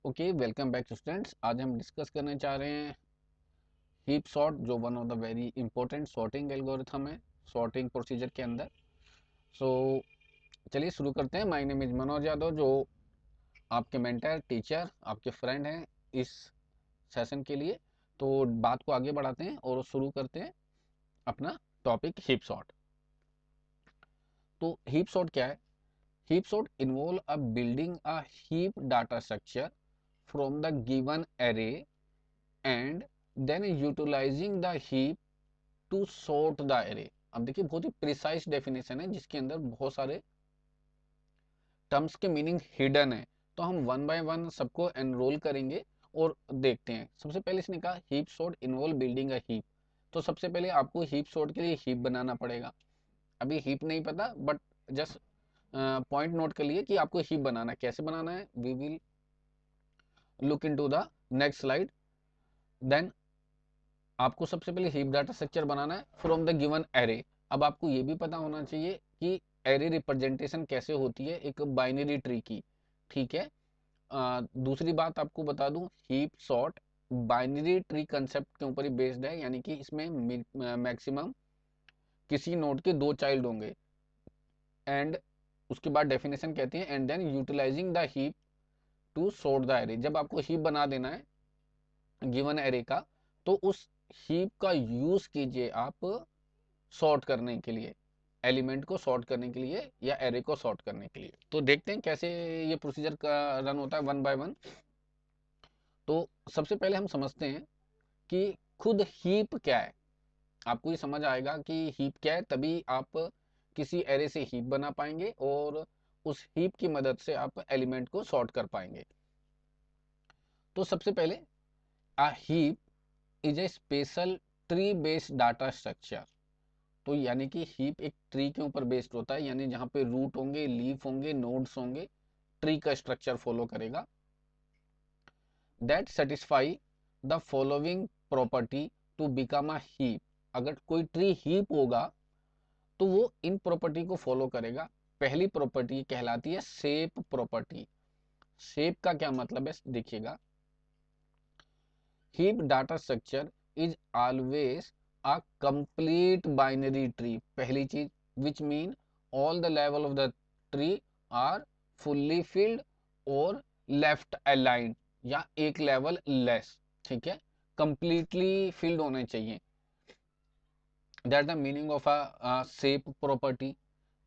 Okay, welcome back students. आज हम discuss करने चाह रहे हैं हीप सॉर्ट, जो one of the very important sorting algorithm है सॉर्टिंग प्रोसीजर के अंदर। सो चलिए शुरू करते हैं। My name is Manoj Yadav, जो आपके मेंटर टीचर आपके फ्रेंड हैं इस सेशन के लिए। तो बात को आगे बढ़ाते हैं और शुरू करते हैं अपना टॉपिक हीप सॉर्ट। तो हीप सॉर्ट क्या है? Heap sort involve a building a heap data structure from the given array and then utilizing the heap to sort the array। अब देखिए, बहुत ही प्रिसाइज डेफिनेशन है जिसके अंदर बहुत सारे टर्म्स के मीनिंग हिडन है। तो हम वन बाय वन सबको एनरोल करेंगे और देखते हैं। सबसे पहले इसने कहा heap sort involve building a heap. तो सबसे पहले आपको हीप सॉर्ट के लिए हीप बनाना पड़ेगा। अभी हीप नहीं पता, बट जस्ट पॉइंट नोट कर लिए कि आपको हीप बनाना है। कैसे बनाना है, we will look into the next slide. Then आपको सबसे पहले हीप डाटा स्ट्रक्चर बनाना है फ्रॉम द गिवन एरे। अब आपको ये भी पता होना चाहिए कि एरे रिप्रेजेंटेशन कैसे होती है एक बाइनरी ट्री की। ठीक है। दूसरी बात आपको बता दूं, heap sort binary tree concept के ऊपर ही बेस्ड है, यानी कि इसमें मैक्सिमम किसी नोड के दो चाइल्ड होंगे। एंड उसके बाद डेफिनेशन कहती है and then utilizing the heap to sort the array. जब आपको हीप बना देना है गिवन एरे का, तो उस हीप का यूज कीजिए आप सॉर्ट करने के लिए, एलिमेंट को सॉर्ट करने के लिए या एरे को सॉर्ट करने के लिए। तो देखते हैं कैसे ये प्रोसीजर का रन होता है वन बाय वन। तो सबसे पहले हम समझते हैं कि खुद हीप क्या है। आपको ये समझ आएगा कि हीप क्या है, तभी आप किसी एरे से हीप बना पाएंगे और उस हीप की मदद से आप एलिमेंट को सॉर्ट कर पाएंगे। तो सबसे पहले a heap is a special tree based data structure. तो यानी कि हीप एक ट्री के ऊपर बेस्ड होता है, यानी जहाँ पे रूट होंगे, लीफ होंगे, नोड्स होंगे, ट्री का स्ट्रक्चर फॉलो करेगा। That satisfy the following property to become a heap. अगर कोई ट्री हीप होगा तो वो इन प्रॉपर्टी को फॉलो करेगा। पहली प्रॉपर्टी कहलाती है शेप प्रॉपर्टी। शेप का क्या मतलब है, देखिएगा। Heap data structure is always a complete binary tree, पहली चीज, which mean all the level of the tree are fully filled और लेफ्ट अलाइंड, या एक लेवल लेस। ठीक है, कंप्लीटली फिल्ड होने चाहिए। That the meaning of a shape property.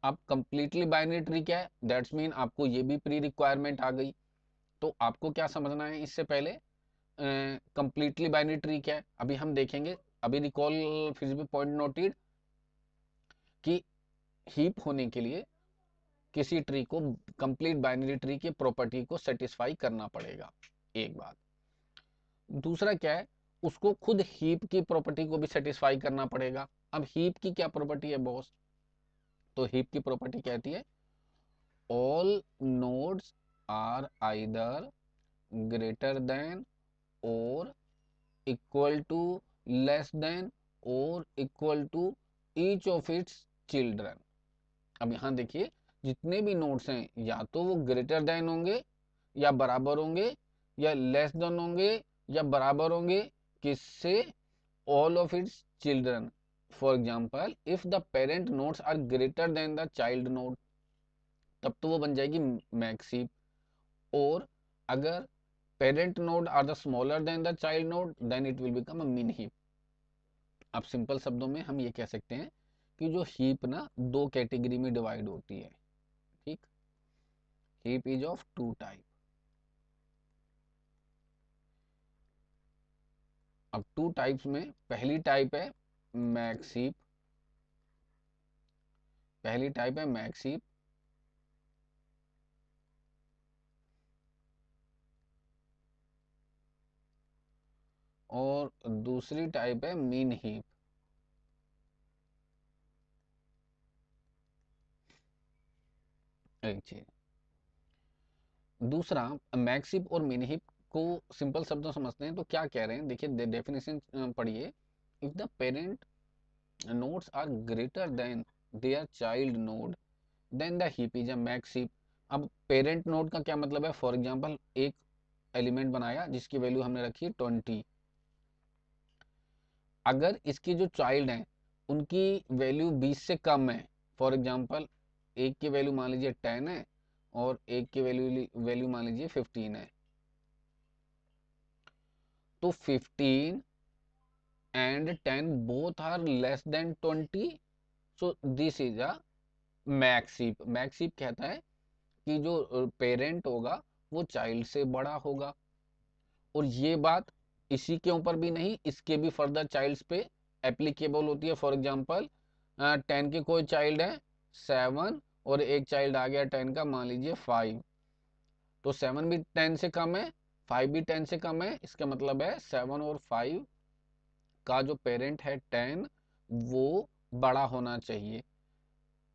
अब कंप्लीटली बाइनरी ट्री क्या है, दैट्स मीन आपको ये भी प्री रिक्वायरमेंट आ गई। तो आपको क्या समझना है इससे पहले, कंप्लीटली बाइनरी ट्री क्या है अभी हम देखेंगे। अभी रिकॉल फिर भी पॉइंट नोटेड कि हीप होने के लिए किसी ट्री को कंप्लीट बाइनरी ट्री की प्रॉपर्टी को सेटिस्फाई करना पड़ेगा, एक बात। दूसरा क्या है, उसको खुद हीप की प्रॉपर्टी को भी सेटिस्फाई करना पड़ेगा। अब हीप की क्या प्रॉपर्टी है बॉस? तो हीप की प्रॉपर्टी कहती है all nodes are either greater than और इक्वल टू, लेस देन और equal to each of its children. अब यहाँ देखिए, जितने भी नोड्स हैं या तो वो ग्रेटर देन होंगे या बराबर होंगे, या लेस देन होंगे या बराबर होंगे, किससे? All of its children. For example, if the parent nodes are greater than the child node, तब तो वो बन जाएगी मैक्स हीप। और अगर parent node are the smaller than the child node, then it will become a min heap. अब simple शब्दों में हम ये कह सकते हैं कि जो हीप ना दो कैटेगरी में डिवाइड होती है। ठीक, heap is of two type. अब टू टाइप्स में पहली टाइप है मैक्स हीप। पहली टाइप है मैक्स हीप, और दूसरी टाइप है मीन हीप। एक चीज, दूसरा मैक्स हीप और मीन हीप को सिंपल शब्दों समझते हैं तो क्या कह रहे हैं, देखिए डेफिनेशन पढ़िए। If the parent nodes are greater than their child node, then the heap is a max heap। अब पेरेंट नोड का क्या मतलब है? फॉर एग्जांपल, एक एलिमेंट बनाया जिसकी वैल्यू हमने रखी 20। अगर इसके जो चाइल्ड हैं उनकी वैल्यू 20 से कम है, फॉर एग्जांपल एक की वैल्यू मान लीजिए 10 है और एक की वैल्यू मान लीजिए 15 है, तो 15 and 10 both are less than 20, so this is a max heap. Max heap कहता है कि जो पेरेंट होगा वो चाइल्ड से बड़ा होगा। और ये बात इसी के ऊपर भी नहीं, इसके भी फर्दर चाइल्ड्स पे एप्लीकेबल होती है। फॉर एग्जांपल 10 के कोई चाइल्ड है 7 और एक चाइल्ड आ गया 10 का मान लीजिए 5, तो 7 भी 10 से कम है, 5 भी 10 से कम है, इसका मतलब है 7 और 5 का जो पेरेंट है 10 वो बड़ा होना चाहिए।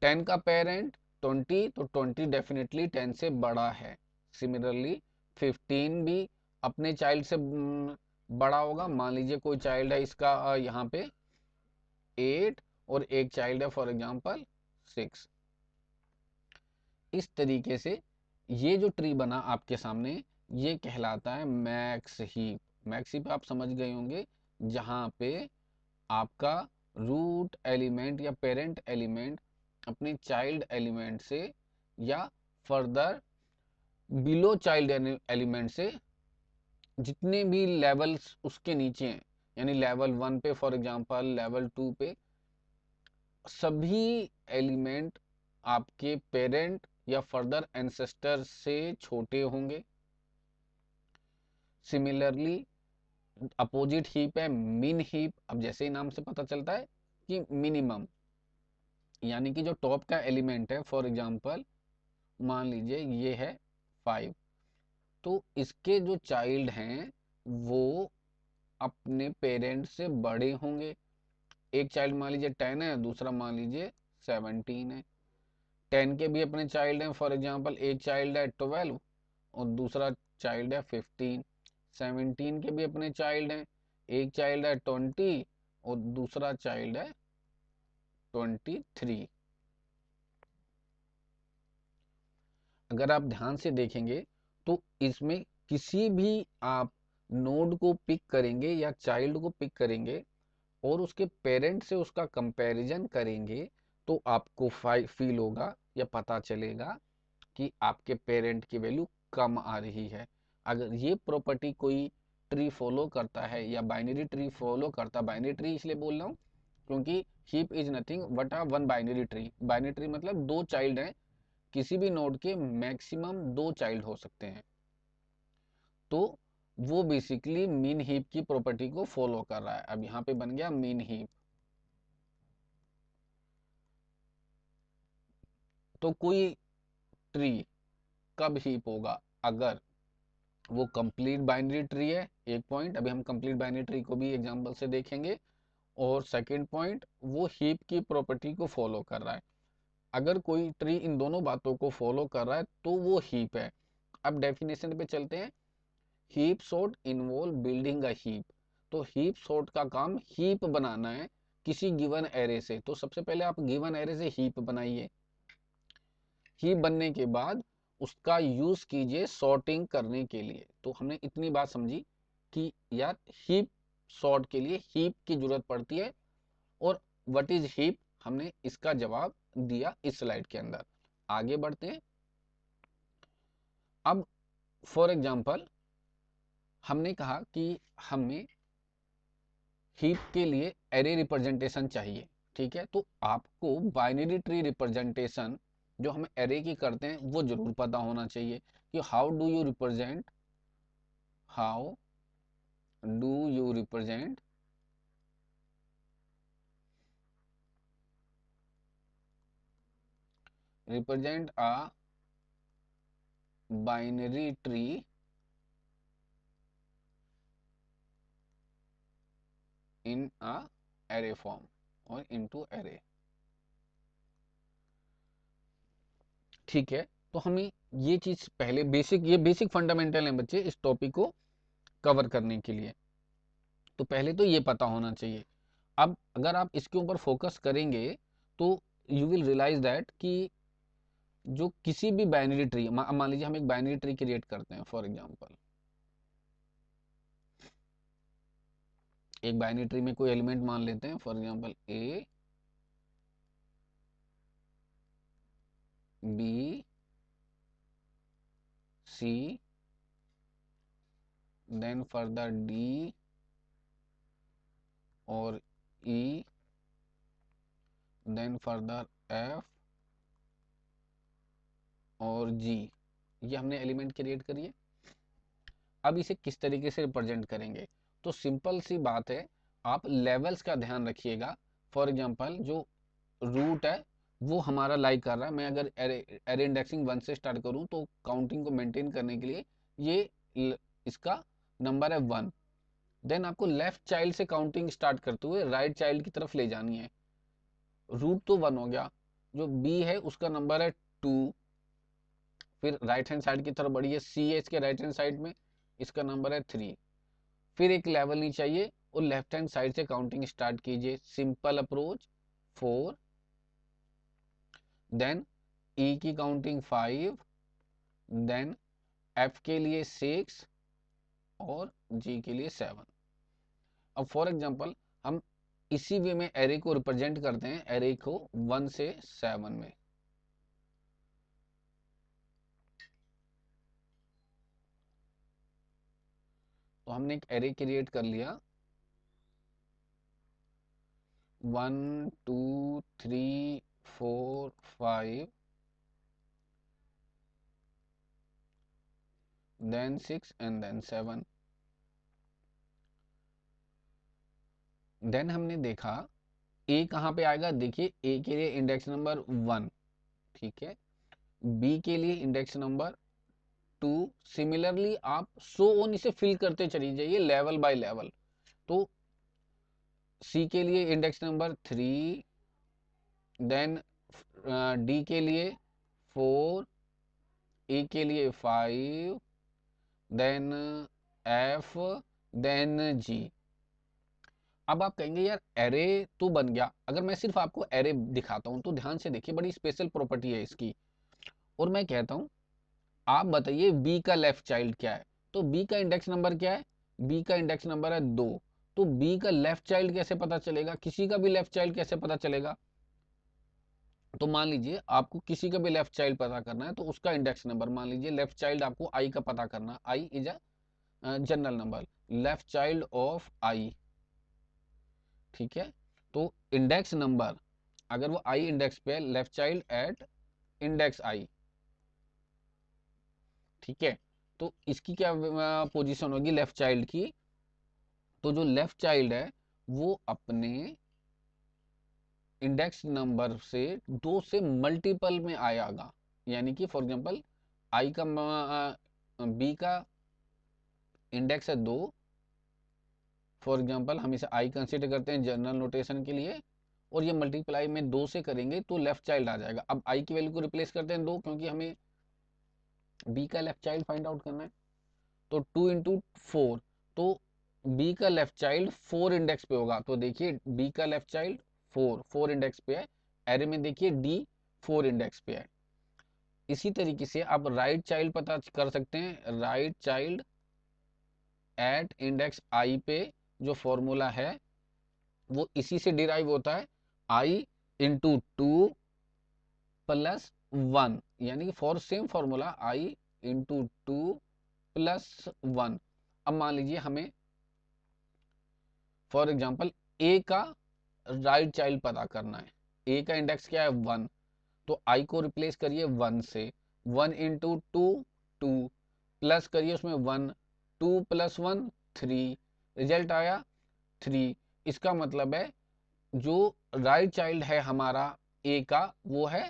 10 का पेरेंट 20, तो 20 डेफिनेटली 10 से बड़ा है। सिमिलरली 15 भी अपने चाइल्ड से बड़ा होगा। मान लीजिए कोई चाइल्ड है इसका यहाँ पे 8 और एक चाइल्ड है फॉर एग्जांपल 6। इस तरीके से ये जो ट्री बना आपके सामने ये कहलाता है मैक्स हीप। मैक्स हीप आप समझ गए होंगे, जहाँ पे आपका रूट एलिमेंट या पेरेंट एलिमेंट अपने चाइल्ड एलिमेंट से या फर्दर बिलो चाइल्ड एलिमेंट से जितने भी लेवल्स उसके नीचे हैं, यानी लेवल 1 पे फॉर एग्जांपल, लेवल 2 पे, सभी एलिमेंट आपके पेरेंट या फर्दर एंसेस्टर से छोटे होंगे। सिमिलरली अपोजिट हीप है मिन हीप। अब जैसे ही नाम से पता चलता है कि मिनिमम, यानी कि जो टॉप का एलिमेंट है फॉर एग्जांपल मान लीजिए ये है 5, तो इसके जो चाइल्ड हैं वो अपने पेरेंट से बड़े होंगे। एक चाइल्ड मान लीजिए 10 है, दूसरा मान लीजिए 17 है। 10 के भी अपने चाइल्ड हैं, फॉर एग्जांपल एक चाइल्ड है 12 और दूसरा चाइल्ड है 15। 17 के भी अपने चाइल्ड हैं, एक चाइल्ड है 20 और दूसरा चाइल्ड है 23। अगर आप ध्यान से देखेंगे तो इसमें किसी भी आप नोड को पिक करेंगे या चाइल्ड को पिक करेंगे और उसके पेरेंट से उसका कंपैरिजन करेंगे तो आपको फील होगा या पता चलेगा कि आपके पेरेंट की वैल्यू कम आ रही है। अगर ये प्रॉपर्टी कोई ट्री फॉलो करता है या बाइनरी ट्री फॉलो करता, बाइनरी ट्री इसलिए बोल रहा हूँ क्योंकि heap is nothing but a one binary tree. Binary tree मतलब दो चाइल्ड हैं, किसी भी नोड के मैक्सिमम दो चाइल्ड हो सकते हैं, तो वो बेसिकली मीन हीप की प्रॉपर्टी को फॉलो कर रहा है। अब यहाँ पे बन गया मीन हीप। तो कोई ट्री कब हीप होगा? अगर वो कंप्लीट बाइनरी ट्री है, एक पॉइंट, अभी हम कंप्लीट बाइनरी ट्री को भी एग्जांपल से देखेंगे। और सेकंड पॉइंट, वो हीप की प्रॉपर्टी को फॉलो कर रहा है। अगर कोई ट्री इन दोनों बातों को फॉलो कर रहा है तो वो हीप है। अब डेफिनेशन पे चलते हैं। Heap sort involve building a heap. तो हीप सॉर्ट का काम हीप बनाना है किसी गिवन एरे से। तो सबसे पहले आप गिवन एरे से हीप बनाइए। हीप बनने के बाद उसका यूज कीजिए सॉर्टिंग करने के लिए। तो हमने इतनी बात समझी कि यार हीप सॉर्ट के लिए हीप की जरूरत पड़ती है। और व्हाट इज हीप, हमने इसका जवाब दिया इस स्लाइड के अंदर। आगे बढ़ते हैं। अब फॉर एग्जांपल हमने कहा कि हमें हीप के लिए एरे रिप्रेजेंटेशन चाहिए, ठीक है। तो आपको बाइनरी ट्री रिप्रेजेंटेशन जो हम एरे की करते हैं वो जरूर पता होना चाहिए कि how do you represent a binary tree in a array form और इनटू एरे। ठीक है, तो हमें ये चीज पहले बेसिक, ये बेसिक फंडामेंटल है बच्चे इस टॉपिक को कवर करने के लिए। तो पहले तो ये पता होना चाहिए। अब अगर आप इसके ऊपर फोकस करेंगे तो यू विल रियलाइज दैट कि जो किसी भी बाइनरी ट्री, मान लीजिए हम एक बाइनरी ट्री क्रिएट करते हैं फॉर एग्जांपल, एक बाइनरी ट्री में कोई एलिमेंट मान लेते हैं, for example A B C, then further D और ई, देन फर्दर एफ और जी। ये हमने एलिमेंट क्रिएट करिए। अब इसे किस तरीके से रिप्रेजेंट करेंगे? तो सिंपल सी बात है, आप लेवल्स का ध्यान रखिएगा। फॉर एग्जांपल जो रूट है वो हमारा लाइक कर रहा है, मैं अगर एरे इंडेक्सिंग 1 से स्टार्ट करूं तो काउंटिंग को मेंटेन करने के लिए ये इसका नंबर है 1। देन आपको लेफ्ट चाइल्ड से काउंटिंग स्टार्ट करते हुए राइट चाइल्ड की तरफ ले जानी है। रूट तो 1 हो गया, जो बी है उसका नंबर है 2, फिर राइट हैंड साइड की तरफ बढ़िए, सी है इसके राइट हैंड साइड में, इसका नंबर है 3। फिर एक लेवल नहीं चाहिए और लेफ्ट हैंड साइड से काउंटिंग स्टार्ट कीजिए, सिंपल अप्रोच 4, देन ई की काउंटिंग 5, देन एफ के लिए 6 और जी के लिए 7। अब फॉर एग्जांपल हम इसी वे में एरे को रिप्रेजेंट करते हैं, एरे को 1 से 7 में। तो हमने एक एरे क्रिएट कर लिया, 1 2 3 4 5, देन 6 एंड देन 7। देन हमने देखा ए कहाँ पे आएगा, देखिए ए के लिए इंडेक्स नंबर 1, ठीक है, बी के लिए इंडेक्स नंबर 2। सिमिलरली आप सो ऑन इसे फिल करते चली जाइए लेवल बाय लेवल। तो सी के लिए इंडेक्स नंबर 3, देन डी के लिए 4, ई के लिए 5, देन एफ, देन जी। अब आप कहेंगे यार एरे तो बन गया, अगर मैं सिर्फ आपको एरे दिखाता हूं तो ध्यान से देखिए, बड़ी स्पेशल प्रॉपर्टी है इसकी। और मैं कहता हूं आप बताइए बी का लेफ्ट चाइल्ड क्या है, तो बी का इंडेक्स नंबर क्या है, बी का इंडेक्स नंबर है 2। तो बी का लेफ्ट चाइल्ड कैसे पता चलेगा, किसी का भी लेफ्ट चाइल्ड कैसे पता चलेगा? तो मान लीजिए आपको किसी का भी लेफ्ट चाइल्ड पता करना है, तो उसका इंडेक्स नंबर मान लीजिए लेफ्ट चाइल्ड आपको आई का पता करना, I is a general number, left child of I, ठीक है। तो इंडेक्स नंबर अगर वो आई इंडेक्स पे है, लेफ्ट चाइल्ड एट इंडेक्स आई, ठीक है। तो इसकी क्या पोजीशन होगी लेफ्ट चाइल्ड की? तो जो लेफ्ट चाइल्ड है वो अपने इंडेक्स नंबर से 2 से मल्टीपल में आएगा। यानी कि फॉर एग्जांपल आई का बी का इंडेक्स है 2, फॉर एग्जांपल हम इसे आई कंसीडर करते हैं जनरल नोटेशन के लिए, और ये मल्टीप्लाई में 2 से करेंगे तो लेफ्ट चाइल्ड आ जाएगा। अब आई की वैल्यू को रिप्लेस करते हैं 2, क्योंकि हमें बी का लेफ्ट चाइल्ड फाइंड आउट करना है। तो 2 इंटू 4, तो बी का लेफ्ट चाइल्ड 4 इंडेक्स पे होगा। तो देखिए बी का लेफ्ट चाइल्ड 4 इंडेक्स पे है, एरे में देखिए डी 4 इंडेक्स पे है। इसी तरीके से आप राइट चाइल्ड पता कर सकते हैं, राइट चाइल्ड एट इंडेक्स आई पे जो फॉर्मूला है वो इसी से डिराइव होता है, आई इंटू 2 प्लस 1, यानी कि for same formula I into 2 plus 1। अब मान लीजिए हमें फॉर एग्जांपल ए का राइट चाइल्ड पता करना है, ए का इंडेक्स क्या है 1, तो आई को रिप्लेस करिए 1 से, 1 इंटू 2 2 प्लस करिए उसमें 1, 2 प्लस 1 3, रिजल्ट आया 3। इसका मतलब है जो राइट चाइल्ड है हमारा ए का वो है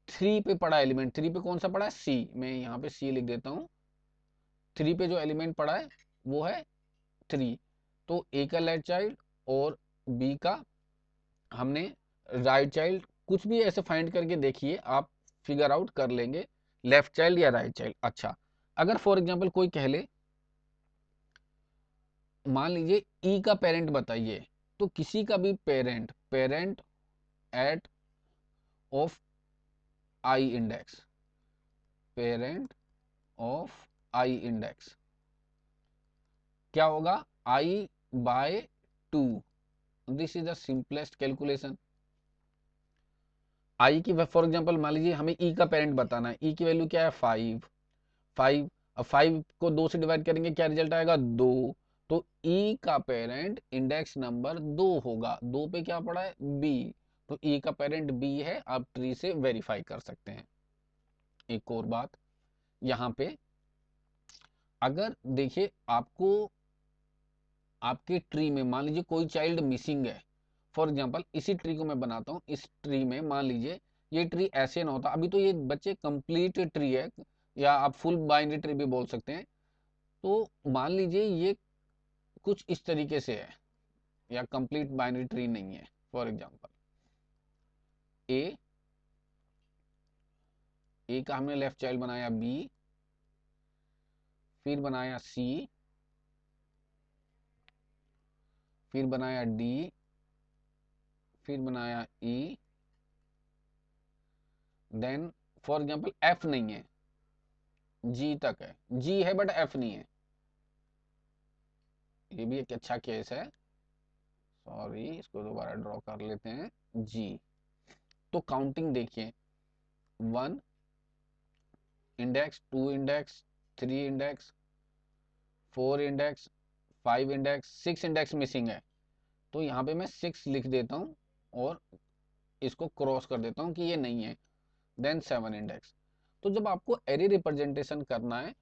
3 पे पड़ा एलिमेंट। 3 पे कौन सा पड़ा है, सी, मैं यहाँ पे सी लिख देता हूँ। 3 पे जो एलिमेंट पड़ा है वो है 3। तो ए का लेफ्ट चाइल्ड और बी का हमने राइट चाइल्ड, कुछ भी ऐसे फाइंड करके देखिए, आप फिगर आउट कर लेंगे लेफ्ट चाइल्ड या राइट चाइल्ड। अच्छा, अगर फॉर एग्जांपल कोई कह ले, मान लीजिए ई का पेरेंट बताइए, तो किसी का भी parent, parent at of I index, parent of I index क्या होगा, I by 2, this is the simplest calculation. I की फॉर एग्जांपल मान लीजिए हमें ई का पेरेंट बताना है, ई की वैल्यू क्या है 5, 5, अब 5 को 2 से डिवाइड करेंगे क्या रिजल्ट आएगा 2, तो ई का पेरेंट इंडेक्स नंबर 2 होगा, 2 पे क्या पड़ा है बी, तो ई का पेरेंट बी है, आप ट्री से वेरीफाई कर सकते हैं। एक और बात यहाँ पे, अगर देखिए आपको आपके ट्री में मान लीजिए कोई चाइल्ड मिसिंग है, फॉर एग्जांपल इसी ट्री को मैं बनाता हूँ, इस ट्री में मान लीजिए ये ट्री ऐसे ना होता, अभी तो ये बच्चे कंप्लीट ट्री है, या आप फुल बाइनरी ट्री भी बोल सकते हैं, तो मान लीजिए ये कुछ इस तरीके से है, या कंप्लीट बाइनरी ट्री नहीं है। फॉर एग्जांपल ए ए का हमने लेफ्ट चाइल्ड बनाया बी, फिर बनाया सी, फिर बनाया डी, फिर बनाया ई, देन फॉर एग्जांपल एफ नहीं है, जी तक है, जी है बट एफ नहीं है, ये भी एक अच्छा केस है, सॉरी इसको दोबारा ड्रॉ कर लेते हैं जी। तो काउंटिंग देखिए, 1 index, 2 index, 3 index, 4 index, 5 index, 6 index missing है, तो यहाँ पे मैं 6 लिख देता हूँ और इसको क्रॉस कर देता हूँ कि ये नहीं है, देन 7 इंडेक्स। तो जब आपको एरे रिप्रेजेंटेशन करना है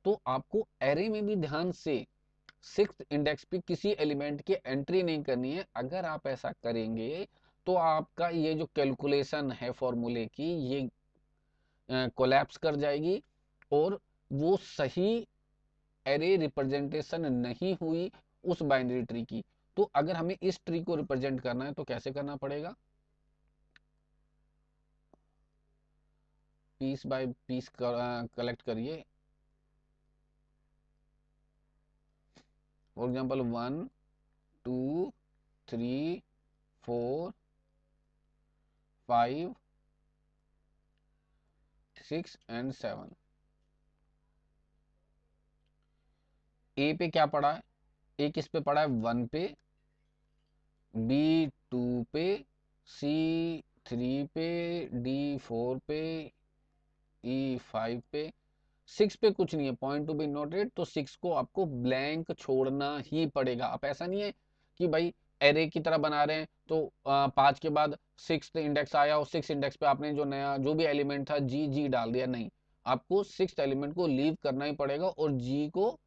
तो आपको एरे में भी ध्यान से 6th इंडेक्स पे किसी एलिमेंट की एंट्री नहीं करनी है। अगर आप ऐसा करेंगे तो आपका ये जो कैलकुलेशन है फॉर्मूले की, ये कोलैप्स कर जाएगी और वो सही एरे रिप्रेजेंटेशन नहीं हुई उस बाइनरी ट्री की। तो अगर हमें इस ट्री को रिप्रेजेंट करना है तो कैसे करना पड़ेगा, पीस बाय पीस कलेक्ट करिए। For example 1, 2, 3, 4, 5, 6 and 7। ए पे क्या पड़ा है, ए किस पे पड़ा है 1 पे, बी 2 पे, सी 3 पे, डी 4 पे, ई 5 पे, 6 पे कुछ नहीं है, पॉइंट टू बी नोटेड, तो 6 को आपको ब्लैंक छोड़ना ही पड़ेगा। अब ऐसा नहीं है कि भाई एरे की तरह बना रहे हैं तो 5 के बाद 6th इंडेक्स आया और 6 इंडेक्स पे आपने जो नया जो भी एलिमेंट था जी जी डाल दिया, नहीं, आपको 6th एलिमेंट को लीव करना ही पड़ेगा और जी को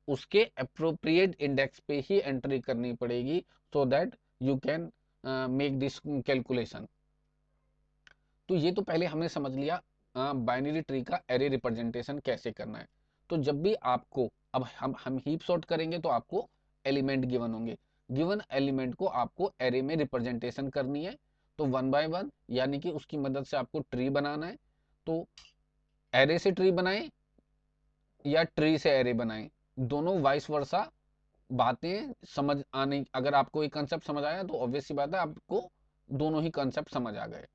उसके अप्रोप्रिएट इंडेक्स पे ही एंट्री करनी पड़ेगी, so that you can make this calculation. तो ये तो पहले हमने समझ लिया बाइनरी ट्री का एरे रिप्रेजेंटेशन कैसे करना है। तो जब भी आपको, अब हम हीप सॉर्ट करेंगे तो आपको एलिमेंट गिवन होंगे, गिवन एलिमेंट को आपको एरे में रिप्रेजेंटेशन करनी है, तो 1 बाय 1 यानी कि उसकी मदद से आपको ट्री बनाना है। तो एरे से ट्री बनाएं या ट्री से एरे बनाएं, दोनों वाइस वर्सा बातें समझ आने, अगर आपको एक कंसेप्ट समझ आया तो ऑब्वियस सी बात है आपको दोनों ही कंसेप्ट समझ आ गए।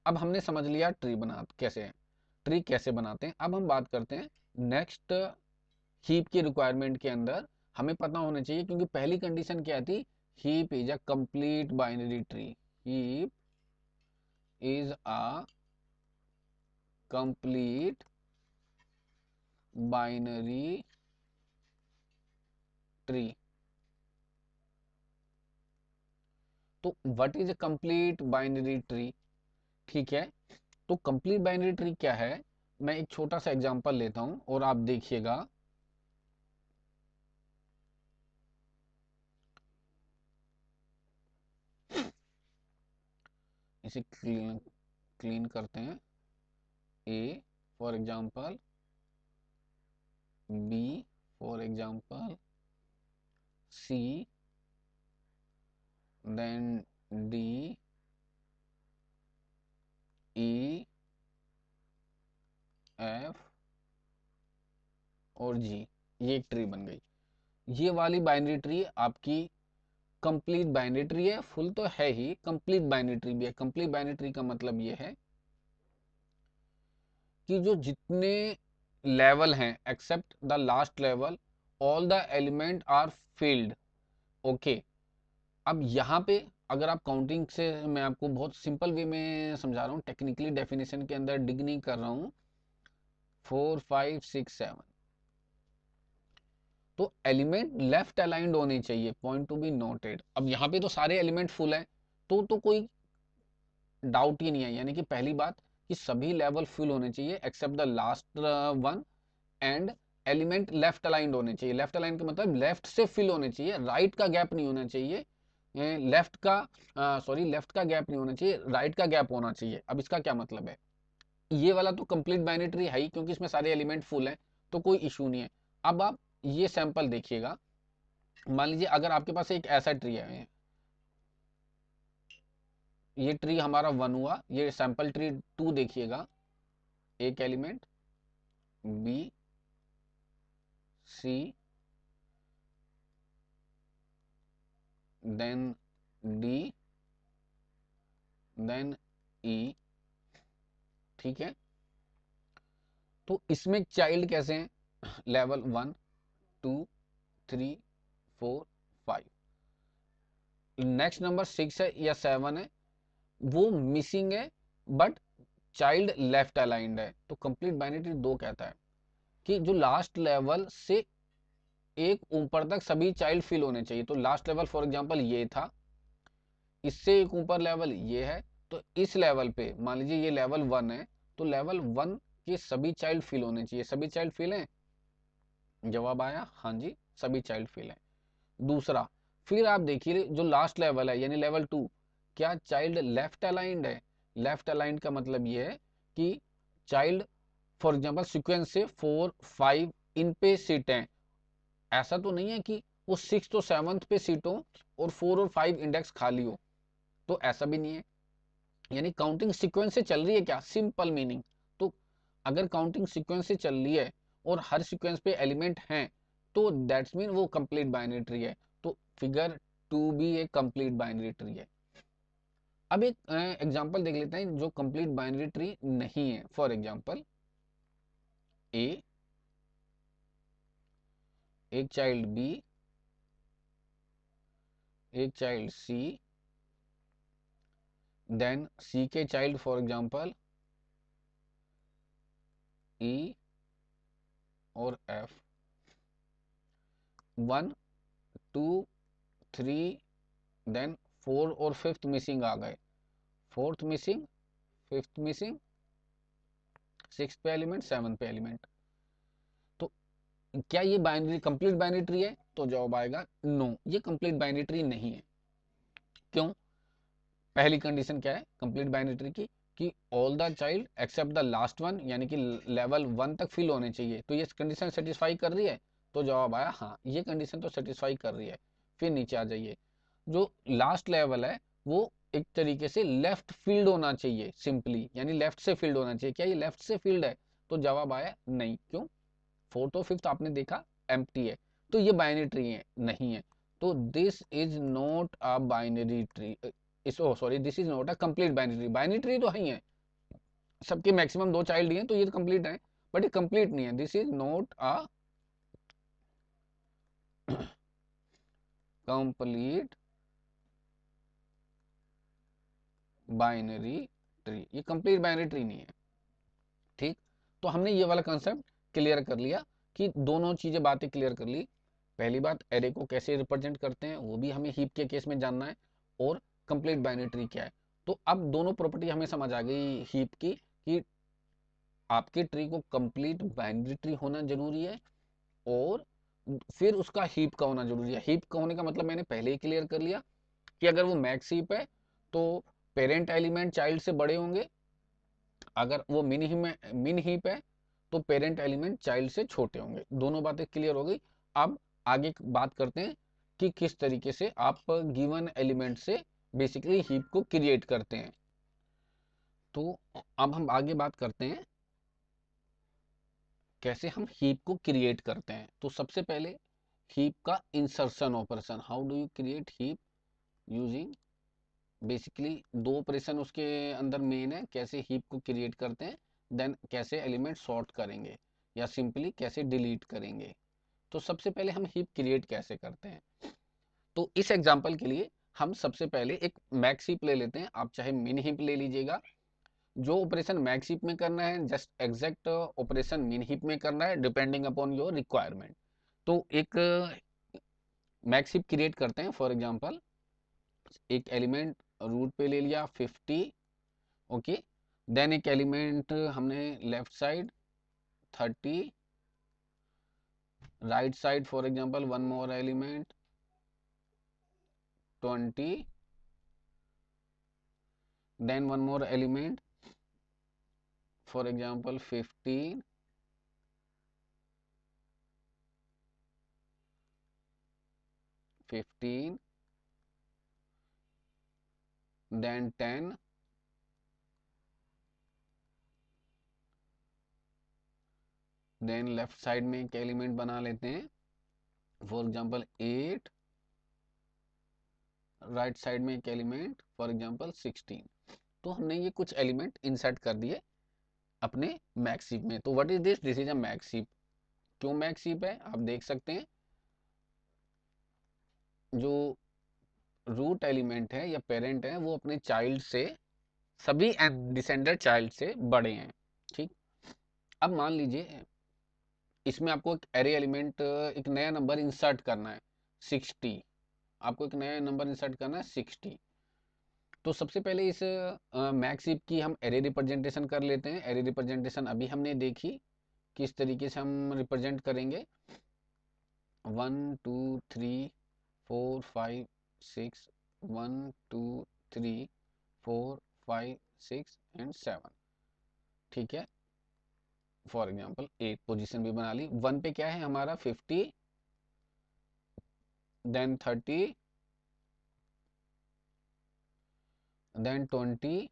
अब हमने समझ लिया ट्री बना कैसे है, ट्री कैसे बनाते हैं। अब हम बात करते हैं नेक्स्ट, हीप की रिक्वायरमेंट के अंदर हमें पता होना चाहिए, क्योंकि पहली कंडीशन क्या थी, heap is a complete binary tree, heap is a complete binary tree. तो what is a complete binary tree, ठीक है। तो कंप्लीट बाइनरी ट्री क्या है, मैं एक छोटा सा एग्जांपल लेता हूं और आप देखिएगा। इसे क्लीन क्लीन करते हैं, A for example, B for example, C, then D, E, F और जी, ये एक ट्री बन गई। ये वाली बाइनरी ट्री आपकी कंप्लीट बाइनरी ट्री है, फुल तो है ही, कंप्लीट बाइनरी ट्री भी है। कंप्लीट बाइनरी ट्री का मतलब ये है कि जो जितने लेवल हैं except the last level, all the element are filled. Okay, अब यहाँ पे अगर आप काउंटिंग से, मैं आपको बहुत सिंपल वे में समझा रहा हूँ, टेक्निकली डेफिनेशन के अंदर डिग नहीं कर रहा हूँ। 4 5 6 7, तो एलिमेंट लेफ्ट अलाइंड होने चाहिए, पॉइंट टू बी नोटेड। अब यहाँ पे तो सारे एलिमेंट फुल हैं, तो कोई डाउट ही नहीं है, यानी कि पहली बात कि सभी लेवल फुल होने चाहिए except the last one, and element left aligned होने चाहिए। लेफ्ट अलाइन का मतलब लेफ्ट से फिल होने चाहिए, राइट का गैप नहीं होना चाहिए। लेफ्ट का लेफ्ट का गैप नहीं होना चाहिए, राइट का गैप होना चाहिए। अब इसका क्या मतलब है, ये वाला तो कंप्लीट बाइनरी ट्री है ही, क्योंकि इसमें सारे एलिमेंट फुल हैं, तो कोई इशू नहीं है। अब आप ये सैंपल देखिएगा, मान लीजिए अगर आपके पास एक ऐसा ट्री है, ये ट्री हमारा 1 हुआ, ये सैंपल ट्री 2 देखिएगा, एक element B C then D then E, ठीक है। तो इसमें चाइल्ड कैसे हैं, लेवल 1 2 3 4 5। नेक्स्ट नंबर 6 है या 7 है, वो मिसिंग है, बट चाइल्ड लेफ्ट अलाइंड है। तो कंप्लीट बाइनरी 2 कहता है कि जो लास्ट लेवल से एक ऊपर तक सभी चाइल्ड फिल होने चाहिए। तो लास्ट लेवल फॉर एग्जांपल ये था, इससे एक ऊपर लेवल ये है, तो इस लेवल पे मान लीजिए ये लेवल 1 है, तो लेवल 1 के सभी चाइल्ड फिल होने चाहिए। सभी चाइल्ड फिल हैं, जवाब आया हाँ जी, सभी चाइल्ड फिल हैं। दूसरा, फिर आप देखिए जो लास्ट लेवल है यानी लेवल 2, क्या चाइल्ड लेफ्ट अलाइंड है। लेफ्ट अलाइंड का मतलब ये है कि चाइल्ड फॉर एग्जांपल सीक्वेंस से 4 5 इन पे सीट हैं, ऐसा तो नहीं है कि वो 6 तो 7th पे सीट हो और 4 और 5 इंडेक्स खाली हो, तो ऐसा भी नहीं है। यानी काउंटिंग सीक्वेंस से चल रही है, क्या सिंपल मीनिंग। तो अगर काउंटिंग सीक्वेंस से चल रही है और हर सीक्वेंस पे एलिमेंट हैं, तो दैट्स मीन वो कंप्लीट बाइनरी ट्री है। तो फिगर 2 भी एक कंप्लीट बाइनरी ट्री है। अब एक एग्जांपल देख लेते हैं जो कंप्लीट बाइनरी ट्री नहीं है। फॉर एग्जांपल ए, एक चाइल्ड बी, एक चाइल्ड सी, देन सी के चाइल्ड फॉर एग्जांपल ई और एफ, 1 2 3, देन 4 और 5th मिसिंग आ गए, 4th missing, 5th missing, 6th पे एलिमेंट, 7th पे एलिमेंट। तो क्या ये बाइनरी कंप्लीट बाइनरी ट्री है, तो जवाब आएगा नो, ये कंप्लीट बाइनरी ट्री नहीं है। क्यों, पहली कंडीशन क्या है कंप्लीट बाइनरी ट्री की, कि all the child except the last one, यानी कि लेवल 1 तक फिल होने चाहिए। तो ये कंडीशन सेटिस्फाई कर रही है, तो जवाब आया हाँ, ये कंडीशन तो सेटिस्फाई कर रही है। फिर नीचे आ जाइए, जो लास्ट लेवल है वो एक तरीके से लेफ्ट फील्ड होना चाहिए, सिंपली यानी लेफ्ट से फील्ड होना चाहिए। क्या ये लेफ्ट से फील्ड है, तो जवाब आया नहीं। क्यों, 4th और 5th आपने देखा एम्प्टी है, तो ये बाइनरी ट्री है नहीं है। तो this is not a binary tree, इस oh sorry this is not a complete binary tree. Binary tree तो है ही है, सबके मैक्सिमम 2 चाइल्ड ही हैं, तो ये तो कंप्लीट है, बट ये कंप्लीट नहीं है। This is not a complete binary tree, ये कंप्लीट बाइनरी ट्री नहीं है। ठीक, तो हमने ये वाला कंसेप्ट क्लियर कर लिया, कि दोनों चीजें बातें क्लियर कर ली। पहली बात, एरे को कैसे रिप्रेजेंट करते हैं वो भी हमें हीप के केस में जानना है, और कंप्लीट बाइनरी ट्री क्या है। तो अब दोनों प्रॉपर्टी हमें समझ आ गई हीप की, कि आपके ट्री को कंप्लीट बाइनरी ट्री होना जरूरी है, और फिर उसका हीप का होना जरूरी है। हीप का होने का मतलब मैंने पहले ही क्लियर कर लिया, कि अगर वो मैक्स हीप है तो पेरेंट एलिमेंट चाइल्ड से बड़े होंगे, अगर वो मिन हीप है तो पेरेंट एलिमेंट चाइल्ड से छोटे होंगे। दोनों बातें क्लियर हो गई। अब आगे बात करते हैं कि किस तरीके से आप गिवन एलिमेंट से बेसिकली हीप को क्रिएट करते हैं। तो अब हम आगे बात करते हैं कैसे हम हीप को क्रिएट करते हैं। तो सबसे पहले हीप का insertion operation, how do you create heap using, basically 2 operation उसके अंदर मेन है, कैसे हीप को क्रिएट करते हैं, देन कैसे एलिमेंट सॉर्ट करेंगे, या सिंपली कैसे डिलीट करेंगे। तो सबसे पहले हम हीप क्रिएट कैसे करते हैं, तो इस एग्जांपल के लिए हम सबसे पहले एक मैक्स हीप ले लेते हैं, आप चाहे मिनी हीप ले लीजिएगा। जो ऑपरेशन मैक्स हीप में करना है just exact operation mini heap में करना है, डिपेंडिंग अपॉन योर रिक्वायरमेंट। तो एक मैक्स हीप क्रिएट करते हैं। फॉर एग्जांपल एक एलिमेंट रूट पे ले लिया 50, ओके। देन एक एलिमेंट हमने left side 30, right side for example one more element 20, then one more element for example 15, then 10, then left side में एक एलिमेंट बना लेते हैं फॉर एग्जांपल 8, राइट साइड में एक एलिमेंट फॉर एग्जांपल 16। तो हमने ये कुछ एलिमेंट इंसर्ट कर दिए अपने मैक्स हीप में। तो what is this is a max heap. क्यों मैक्स हीप है, आप देख सकते हैं जो रूट एलिमेंट है या पेरेंट है वो अपने चाइल्ड से, सभी डिसेंडेंट चाइल्ड से बड़े हैं, ठीक। अब मान लीजिए इसमें आपको एक एरे एलिमेंट, एक नया नंबर इंसर्ट करना है 60, आपको एक नया नंबर इंसर्ट करना है 60। तो सबसे पहले इस मैक्स हीप की हम एरे रिप्रेजेंटेशन कर लेते हैं। एरे रिप्रेजेंटेशन अभी हमने देखी किस तरीके से हम रिप्रेजेंट करेंगे, 1 2 3 4 5 6, 1 2 3 4 5 6 एंड 7, ठीक है। फॉर एग्जाम्पल 8 पोजीशन भी बना ली। 1 पे क्या है हमारा 50, then 30, then 20,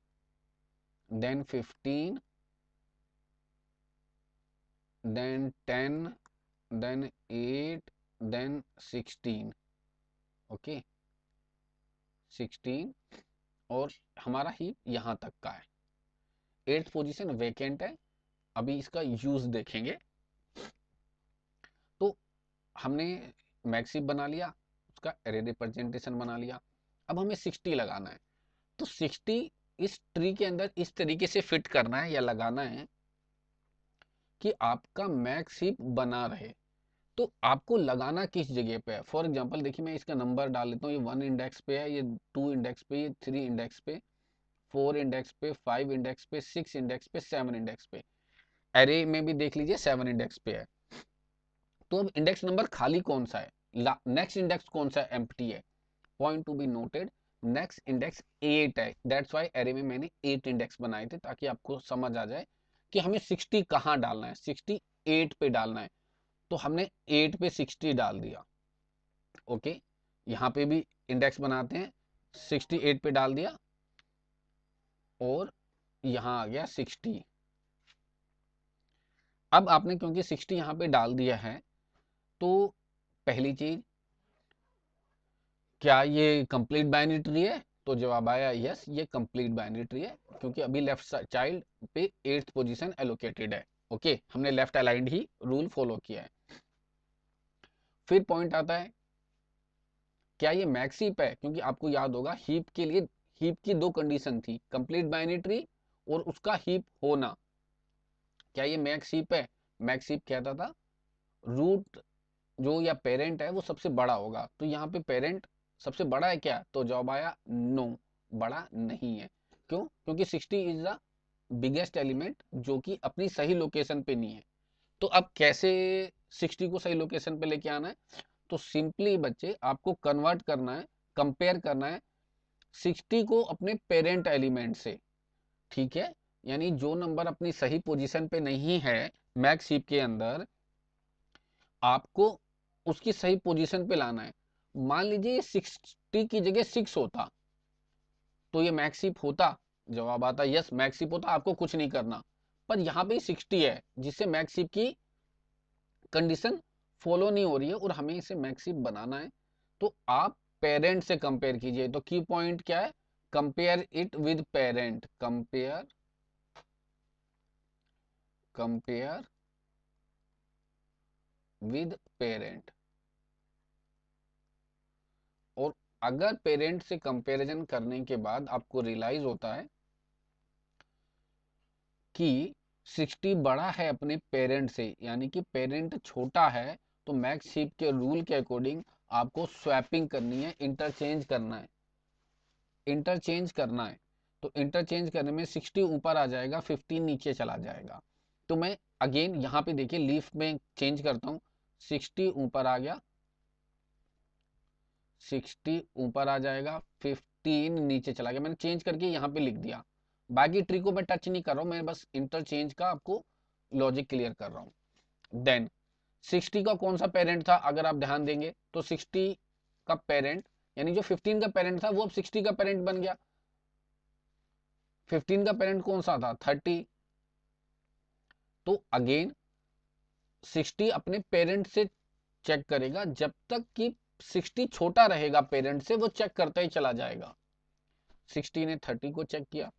then 15, then 10, then 8, then 16, okay 16। और हमारा हीप यहाँ तक का है। 8th पोजीशन वेकेंट है, अभी इसका यूज देखेंगे। तो हमने मैक्स हीप बना लिया, उसका एरे रिप्रेजेंटेशन बना लिया। अब हमें 60 लगाना है। तो 60 इस ट्री के अंदर इस तरीके से फिट करना है या लगाना है कि आपका मैक्स हीप बना रहे। तो आपको लगाना किस जगह पे है, फॉर एग्जांपल देखिए मैं इसका नंबर डाल लेता हूँ। ये 1 इंडेक्स पे है, ये 2 इंडेक्स पे, ये 3 इंडेक्स पे, 4 इंडेक्स पे, 5 इंडेक्स पे, 6 इंडेक्स पे, 7 इंडेक्स पे। एरे में भी देख लीजिए 7 इंडेक्स पे है। तो अब इंडेक्स नंबर खाली कौन सा है, नेक्स्ट इंडेक्स कौन सा एम्प्टी है। Point to be noted, next index 8 है। दैट्स वाई एरे में मैंने 8 इंडेक्स बनाए थे ताकि आपको समझ आ जाए कि हमें 60 कहाँ डालना है। 60 8 पे डालना है, तो हमने 8 पे 60 डाल दिया, ओके। यहाँ पे भी इंडेक्स बनाते हैं, 68 पे डाल दिया और यहाँ आ गया 60। अब आपने क्योंकि 60 यहाँ पे डाल दिया है, तो पहली चीज, क्या ये कंप्लीट बाइनरी ट्री है, तो जवाब आया यस, ये कंप्लीट बाइनरी ट्री है क्योंकि अभी लेफ्ट चाइल्ड पे 8th पोजीशन एलोकेटेड है, ओके। हमने लेफ्ट अलाइंड ही रूल फॉलो किया है। फिर पॉइंट आता है, क्या ये मैक्स हीप है, क्योंकि आपको याद होगा हीप के लिए हीप की दो कंडीशन थी, कंप्लीट बाइनरी ट्री और उसका हीप होना। क्या ये मैक्स हीप है, मैक्स हीप कहता था रूट जो या पेरेंट है वो सबसे बड़ा होगा। तो यहाँ पे पेरेंट सबसे बड़ा है क्या, तो जवाब आया नो, बड़ा नहीं है। क्यों, क्योंकि 60 इज द बिगेस्ट एलिमेंट जो कि अपनी सही लोकेशन पे नहीं है। तो अब कैसे 60 को सही लोकेशन पे लेके आना है, तो सिंपली बच्चे आपको कन्वर्ट करना है, कंपेयर करना है 60 को अपने पेरेंट एलिमेंट से, ठीक है। यानी जो नंबर अपनी सही पोजीशन पे नहीं है मैक्स हीप के अंदर, आपको उसकी सही पोजीशन पे लाना है। मान लीजिए ये 60 की जगह 6 होता तो ये मैक्स हीप होता, जवाब आता यस मैक्स हीप होता, आपको कुछ नहीं करना। पर यहाँ पे 60 है जिससे मैक्स हीप की कंडीशन फॉलो नहीं हो रही है और हमें इसे मैक्स हीप बनाना है। तो आप पेरेंट से कंपेयर कीजिए। तो की पॉइंट क्या है, compare it with parent, compare compare with parent. और अगर पेरेंट से कंपैरिजन करने के बाद आपको रियलाइज होता है कि 60 बड़ा है अपने पेरेंट से, यानी कि पेरेंट छोटा है, तो मैक्स हीप के रूल के अकॉर्डिंग आपको स्वैपिंग करनी है, इंटरचेंज करना है, इंटरचेंज करना है। तो इंटरचेंज करने में 60 ऊपर आ जाएगा, 15 नीचे चला जाएगा। तो मैं अगेन यहाँ पे देखिए लीफ में चेंज करता हूँ, 60 ऊपर आ गया, 60 ऊपर आ जाएगा, 15 नीचे चला गया। मैंने चेंज करके यहाँ पे लिख दिया। बाकी ट्री को मैं टच नहीं कर रहा हूँ, मैं बस इंटरचेंज का आपको लॉजिक क्लियर कर रहा हूँ। देन 60 का कौन सा पेरेंट था, अगर आप ध्यान देंगे तो 60 का पेरेंट, यानी जो 15 का पेरेंट था वो अब 60 का पेरेंट बन गया। 15 का पेरेंट कौन सा था, 30। तो अगेन 60 अपने पेरेंट से चेक करेगा, जब तक कि 60 छोटा रहेगा पेरेंट से, वो चेक करता ही चला जाएगा। 60 ने 30 को चेक किया,